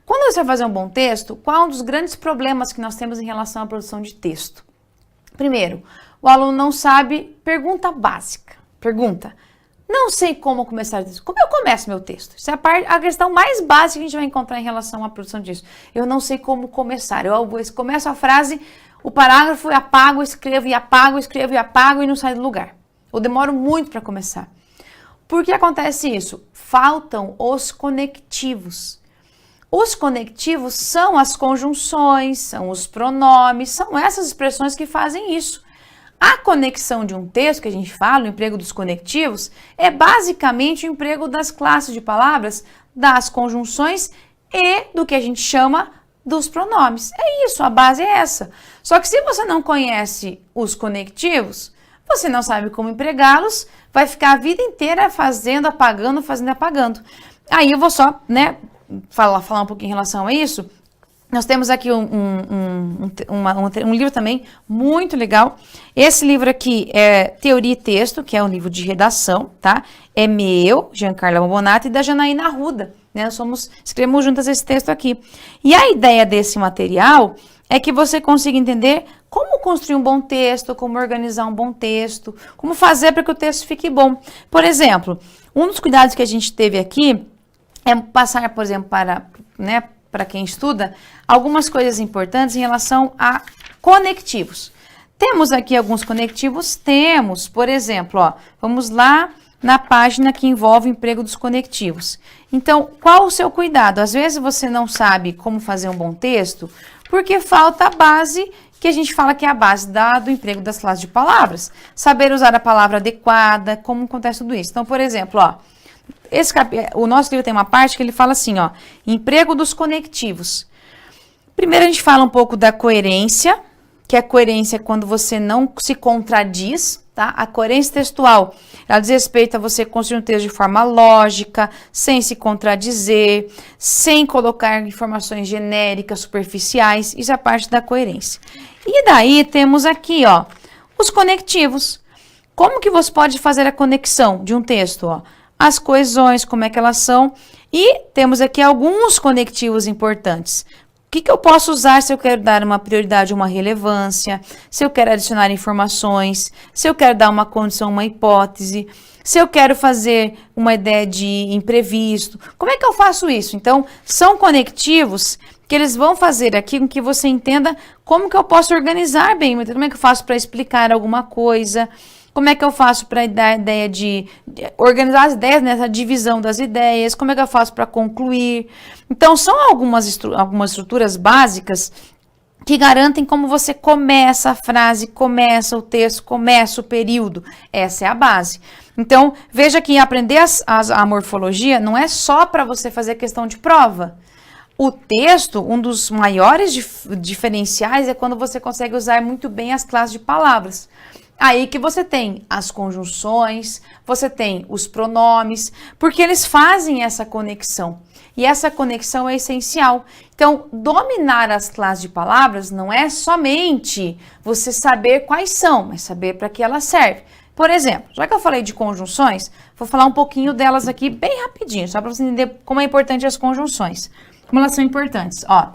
Quando você vai fazer um bom texto, qual é um dos grandes problemas que nós temos em relação à produção de texto? Primeiro, o aluno não sabe pergunta básica. Pergunta, não sei como começar o texto. Como eu começo meu texto? Isso é a questão mais básica que a gente vai encontrar em relação à produção de texto. Eu não sei como começar. Eu começo a frase, o parágrafo, apago, escrevo e não sai do lugar. Eu demoro muito para começar. Por que acontece isso? Faltam os conectivos. Os conectivos são as conjunções, são os pronomes, são essas expressões que fazem isso. A conexão de um texto que a gente fala, o emprego dos conectivos, é basicamente o emprego das classes de palavras, das conjunções e do que a gente chama dos pronomes. É isso, a base é essa. Só que se você não conhece os conectivos, você não sabe como empregá-los, vai ficar a vida inteira fazendo, apagando. Aí eu vou só, falar um pouquinho em relação a isso. Nós temos aqui um livro também muito legal. Esse livro aqui é Teoria e Texto, que é um livro de redação, tá? É meu, Giancarla Bonato, e da Janaína Arruda, né? Escrevemos juntas esse texto aqui. E a ideia desse material é que você consiga entender como construir um bom texto, como organizar um bom texto, como fazer para que o texto fique bom. Por exemplo, um dos cuidados que a gente teve aqui é passar, por exemplo, para quem estuda, algumas coisas importantes em relação a conectivos. Temos aqui alguns conectivos? Temos, por exemplo, vamos lá na página que envolve o emprego dos conectivos. Então, qual o seu cuidado? Às vezes você não sabe como fazer um bom texto, porque falta a base, que a gente fala que é a base do emprego das classes de palavras. Saber usar a palavra adequada, como acontece tudo isso. Então, por exemplo, o nosso livro tem uma parte que ele fala assim, emprego dos conectivos. Primeiro a gente fala um pouco da coerência, que a coerência é quando você não se contradiz, tá? A coerência textual, ela diz respeito a você construir um texto de forma lógica, sem se contradizer, sem colocar informações genéricas, superficiais, isso é a parte da coerência. E daí temos aqui, os conectivos. Como que você pode fazer a conexão de um texto, as coesões, como é que elas são, e temos aqui alguns conectivos importantes. O que eu posso usar se eu quero dar uma prioridade, uma relevância, se eu quero adicionar informações, se eu quero dar uma condição, uma hipótese, se eu quero fazer uma ideia de imprevisto. Como é que eu faço isso? Então, são conectivos que eles vão fazer aqui com que você entenda como que eu posso organizar bem, como é que eu faço para explicar alguma coisa, como é que eu faço para dar a ideia de organizar as ideias nessa divisão das ideias, como é que eu faço para concluir. Então, são algumas estruturas básicas que garantem como você começa a frase, começa o texto, começa o período. Essa é a base. Então, veja que aprender a morfologia não é só para você fazer questão de prova. O texto, um dos maiores diferenciais é quando você consegue usar muito bem as classes de palavras. Aí que você tem as conjunções, você tem os pronomes, porque eles fazem essa conexão. E essa conexão é essencial. Então, dominar as classes de palavras não é somente você saber quais são, mas saber para que elas servem. Por exemplo, já que eu falei de conjunções, vou falar um pouquinho delas aqui bem rapidinho, só para você entender como é importante as conjunções. Como elas são importantes, ó.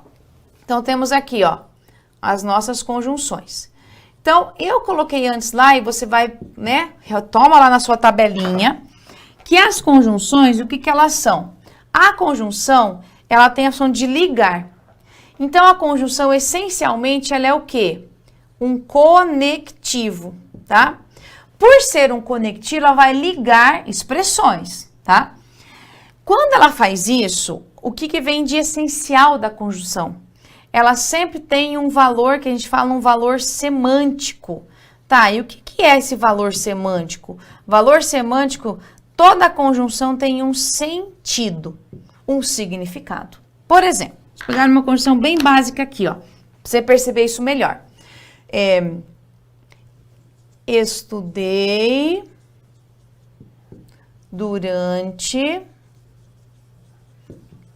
Então, temos aqui, ó, as nossas conjunções. Então, eu coloquei antes lá e você vai, né, retoma lá na sua tabelinha, que as conjunções, o que que elas são? A conjunção, ela tem a função de ligar. Então, a conjunção, essencialmente, ela é o quê? Um conectivo, tá? Por ser um conectivo, ela vai ligar expressões, tá? Quando ela faz isso, o que que vem de essencial da conjunção? Ela sempre tem um valor, que a gente fala um valor semântico. Tá, e o que que é esse valor semântico? Valor semântico, toda conjunção tem um sentido, um significado. Por exemplo, vou pegar uma conjunção bem básica aqui, ó, pra você perceber isso melhor. Estudei durante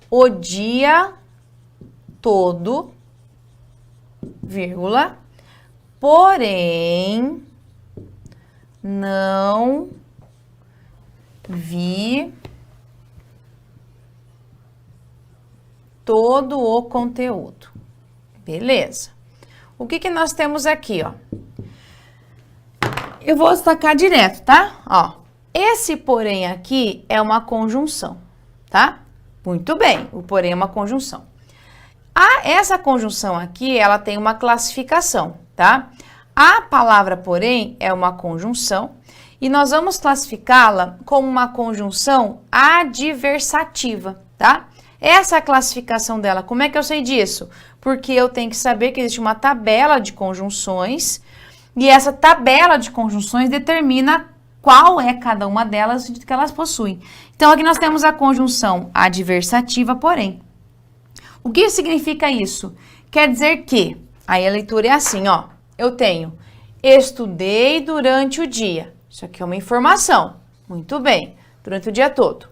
o dia todo, vírgula, porém, não vi todo o conteúdo. Beleza. O que que nós temos aqui, ó? Eu vou destacar direto, tá? Ó, esse porém aqui é uma conjunção, tá? Muito bem, o porém é uma conjunção. Essa conjunção aqui, ela tem uma classificação, tá? A palavra porém é uma conjunção e nós vamos classificá-la como uma conjunção adversativa, tá? Essa é a classificação dela. Como é que eu sei disso? Porque eu tenho que saber que existe uma tabela de conjunções e essa tabela de conjunções determina qual é cada uma delas que elas possuem. Então, aqui nós temos a conjunção adversativa, porém. O que significa isso? Quer dizer que, aí a leitura é assim, ó. Eu tenho, estudei durante o dia. Isso aqui é uma informação. Muito bem, durante o dia todo.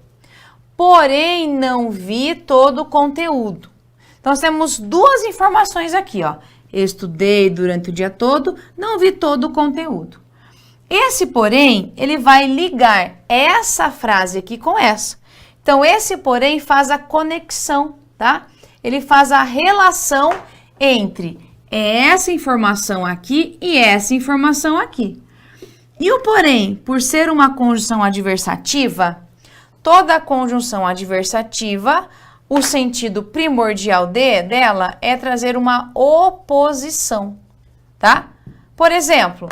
Porém, não vi todo o conteúdo. Então, nós temos duas informações aqui, ó. Estudei durante o dia todo, não vi todo o conteúdo. Esse, porém, ele vai ligar essa frase aqui com essa. Então, esse, porém, faz a conexão, tá? Ele faz a relação entre essa informação aqui e essa informação aqui. E o porém, por ser uma conjunção adversativa, toda conjunção adversativa, o sentido primordial dela é trazer uma oposição, tá? Por exemplo,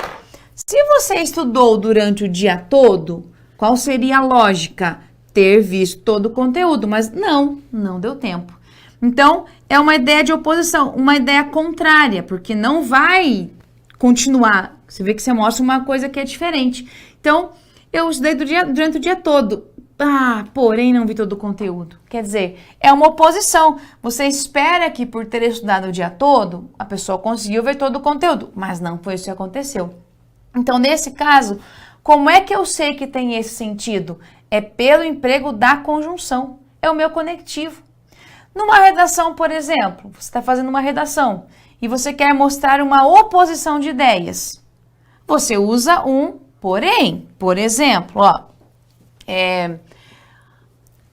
se você estudou durante o dia todo, qual seria a lógica? Ter visto todo o conteúdo, mas não deu tempo. Então, é uma ideia de oposição, uma ideia contrária, porque não vai continuar. Você vê que você mostra uma coisa que é diferente. Então, eu estudei durante o dia todo. Porém, não vi todo o conteúdo. Quer dizer, é uma oposição. Você espera que por ter estudado o dia todo, a pessoa conseguiu ver todo o conteúdo, mas não foi isso que aconteceu. Então, nesse caso, como é que eu sei que tem esse sentido? É pelo emprego da conjunção. É o meu conectivo. Numa redação, por exemplo, você está fazendo uma redação e você quer mostrar uma oposição de ideias. Você usa um porém. Por exemplo, ó,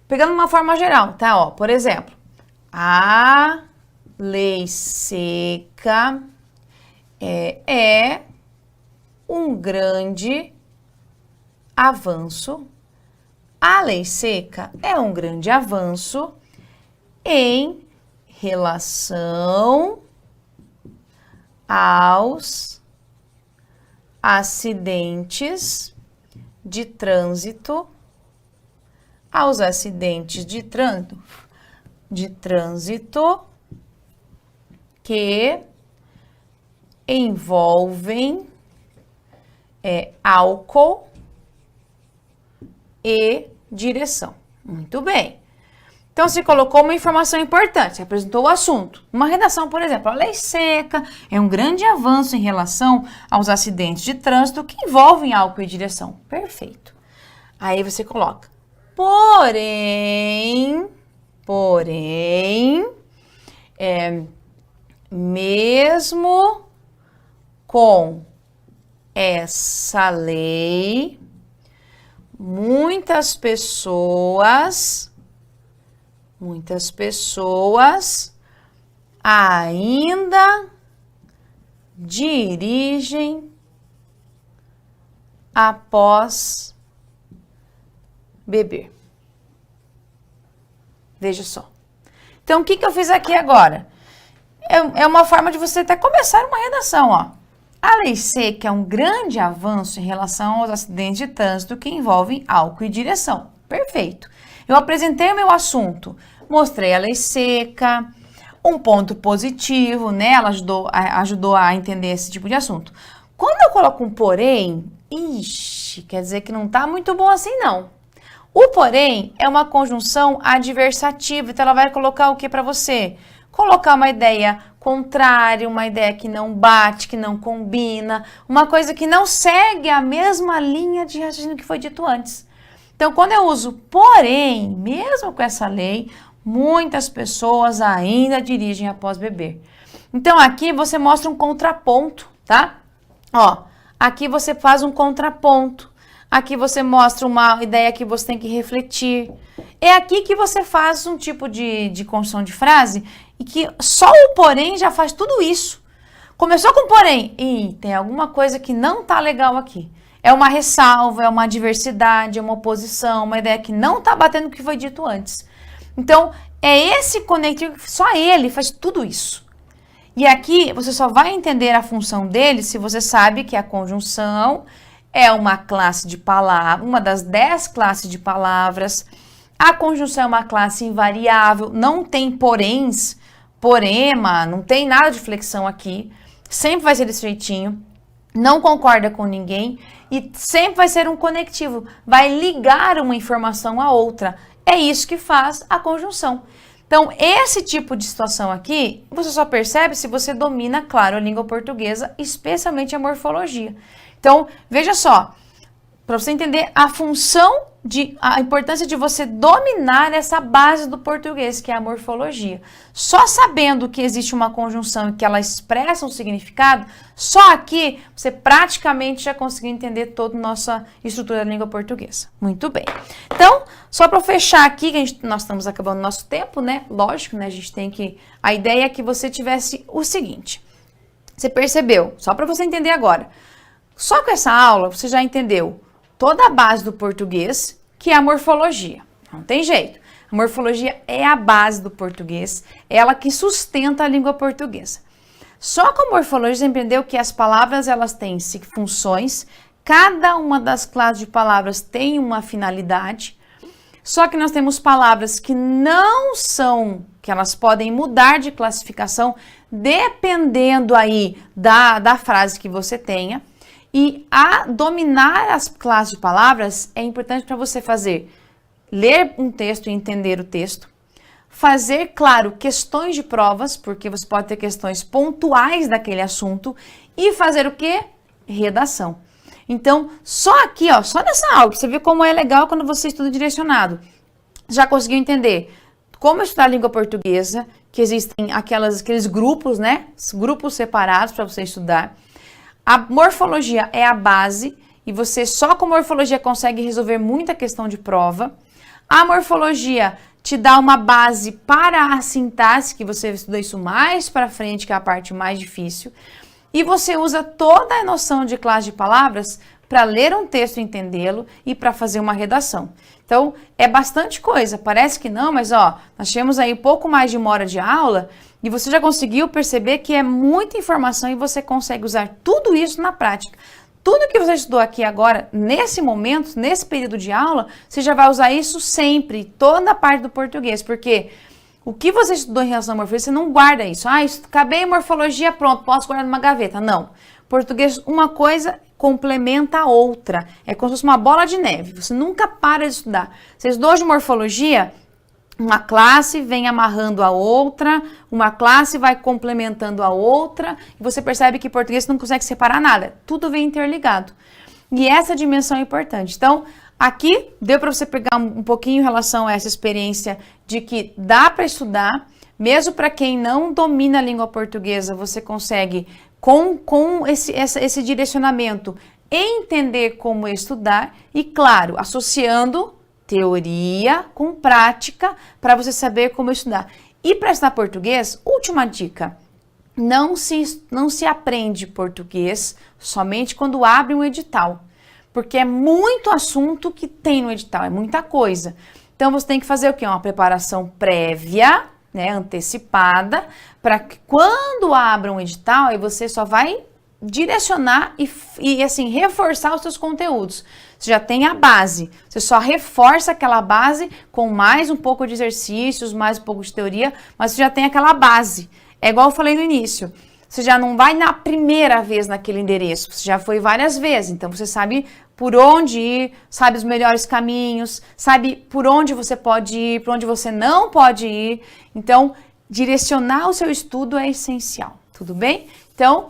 pegando uma forma geral, tá? Ó, por exemplo, a lei seca é um grande avanço. A lei seca é um grande avanço em relação aos acidentes de trânsito, que envolvem álcool e direção. Muito bem. Então, se colocou uma informação importante, apresentou o assunto. Uma redação, por exemplo, a lei seca é um grande avanço em relação aos acidentes de trânsito que envolvem álcool e direção. Perfeito. Aí você coloca, porém, mesmo com essa lei, muitas pessoas ainda dirigem após beber. Veja só. Então, o que eu fiz aqui agora? É uma forma de você até começar uma redação, ó. A lei seca é um grande avanço em relação aos acidentes de trânsito que envolvem álcool e direção. Perfeito. Eu apresentei o meu assunto, mostrei a lei seca, um ponto positivo, né? Ela ajudou a entender esse tipo de assunto. Quando eu coloco um porém, quer dizer que não tá muito bom assim, não. O porém é uma conjunção adversativa, então ela vai colocar o que para você? Colocar uma ideia contrária, uma ideia que não bate, que não combina, uma coisa que não segue a mesma linha de raciocínio que foi dito antes. Então, quando eu uso porém, mesmo com essa lei, muitas pessoas ainda dirigem após beber. Então, aqui você mostra um contraponto, tá? Ó, aqui você faz um contraponto. Aqui você mostra uma ideia que você tem que refletir. É aqui que você faz um tipo de construção de frase e que só o porém já faz tudo isso. Começou com porém, tem alguma coisa que não tá legal aqui. É uma ressalva, é uma adversidade, é uma oposição, uma ideia que não tá batendo com o que foi dito antes. Então, é esse conectivo, só ele faz tudo isso. E aqui você só vai entender a função dele se você sabe que a conjunção é uma classe de palavras, uma das 10 classes de palavras. A conjunção é uma classe invariável, não tem poréns, porema, não tem nada de flexão aqui. Sempre vai ser desse jeitinho, não concorda com ninguém e sempre vai ser um conectivo, vai ligar uma informação à outra. É isso que faz a conjunção. Então, esse tipo de situação aqui, você só percebe se você domina, claro, a língua portuguesa, especialmente a morfologia. Então, veja só, para você entender a importância de você dominar essa base do português, que é a morfologia. Só sabendo que existe uma conjunção e que ela expressa um significado, só aqui você praticamente já conseguiu entender toda a nossa estrutura da língua portuguesa. Muito bem. Então, só para fechar aqui, que nós estamos acabando o nosso tempo, né? Lógico, né? A gente tem que... A ideia é que você tivesse o seguinte. Você percebeu? Só para você entender agora. Só com essa aula, você já entendeu toda a base do português, que é a morfologia. Não tem jeito. A morfologia é a base do português, é ela que sustenta a língua portuguesa. Só com a morfologia você entendeu que as palavras elas têm funções, cada uma das classes de palavras tem uma finalidade, só que nós temos palavras que não são, que elas podem mudar de classificação dependendo aí da frase que você tenha. E a dominar as classes de palavras é importante para você ler um texto e entender o texto, fazer, claro, questões de provas, porque você pode ter questões pontuais daquele assunto, e fazer o quê? Redação. Então, só aqui, ó, só nessa aula, você vê como é legal quando você estuda direcionado. Já conseguiu entender como estudar a língua portuguesa, que existem aqueles grupos, né? Grupos separados para você estudar. A morfologia é a base e você só com morfologia consegue resolver muita questão de prova. A morfologia te dá uma base para a sintaxe, que você estuda isso mais para frente, que é a parte mais difícil. E você usa toda a noção de classe de palavras para ler um texto e entendê-lo e para fazer uma redação. Então, é bastante coisa. Parece que não, mas ó, nós temos aí pouco mais de 1 hora de aula e você já conseguiu perceber que é muita informação e você consegue usar tudo isso na prática. Tudo que você estudou aqui agora, nesse momento, nesse período de aula, você já vai usar isso sempre, toda a parte do português, porque o que você estudou em relação à morfologia, você não guarda isso. Ah, acabei a morfologia, pronto, posso guardar numa gaveta. Não. Português, uma coisa complementa a outra. É como se fosse uma bola de neve. Você nunca para de estudar. Você estudou de morfologia, uma classe vem amarrando a outra, uma classe vai complementando a outra, e você percebe que em português você não consegue separar nada. Tudo vem interligado. E essa dimensão é importante. Então, aqui deu para você pegar um pouquinho em relação a essa experiência de que dá para estudar, mesmo para quem não domina a língua portuguesa, você consegue, com esse direcionamento, entender como estudar e, claro, associando teoria com prática para você saber como estudar. E para estudar português, última dica, não se aprende português somente quando abre um edital, porque é muito assunto que tem no edital, é muita coisa. Então você tem que fazer o quê? Uma preparação prévia, né, antecipada, para que quando abra um edital, aí você só vai direcionar e assim, reforçar os seus conteúdos. Você já tem a base, você só reforça aquela base com mais um pouco de exercícios, mais um pouco de teoria, mas você já tem aquela base. É igual eu falei no início, você já não vai na primeira vez naquele endereço, você já foi várias vezes, então você sabe por onde ir, sabe os melhores caminhos, sabe por onde você pode ir, por onde você não pode ir. Então, direcionar o seu estudo é essencial, tudo bem? Então,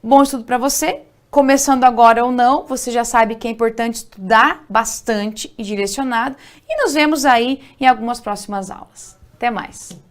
bom estudo para você. Começando agora ou não, você já sabe que é importante estudar bastante e direcionado. E nos vemos aí em algumas próximas aulas. Até mais!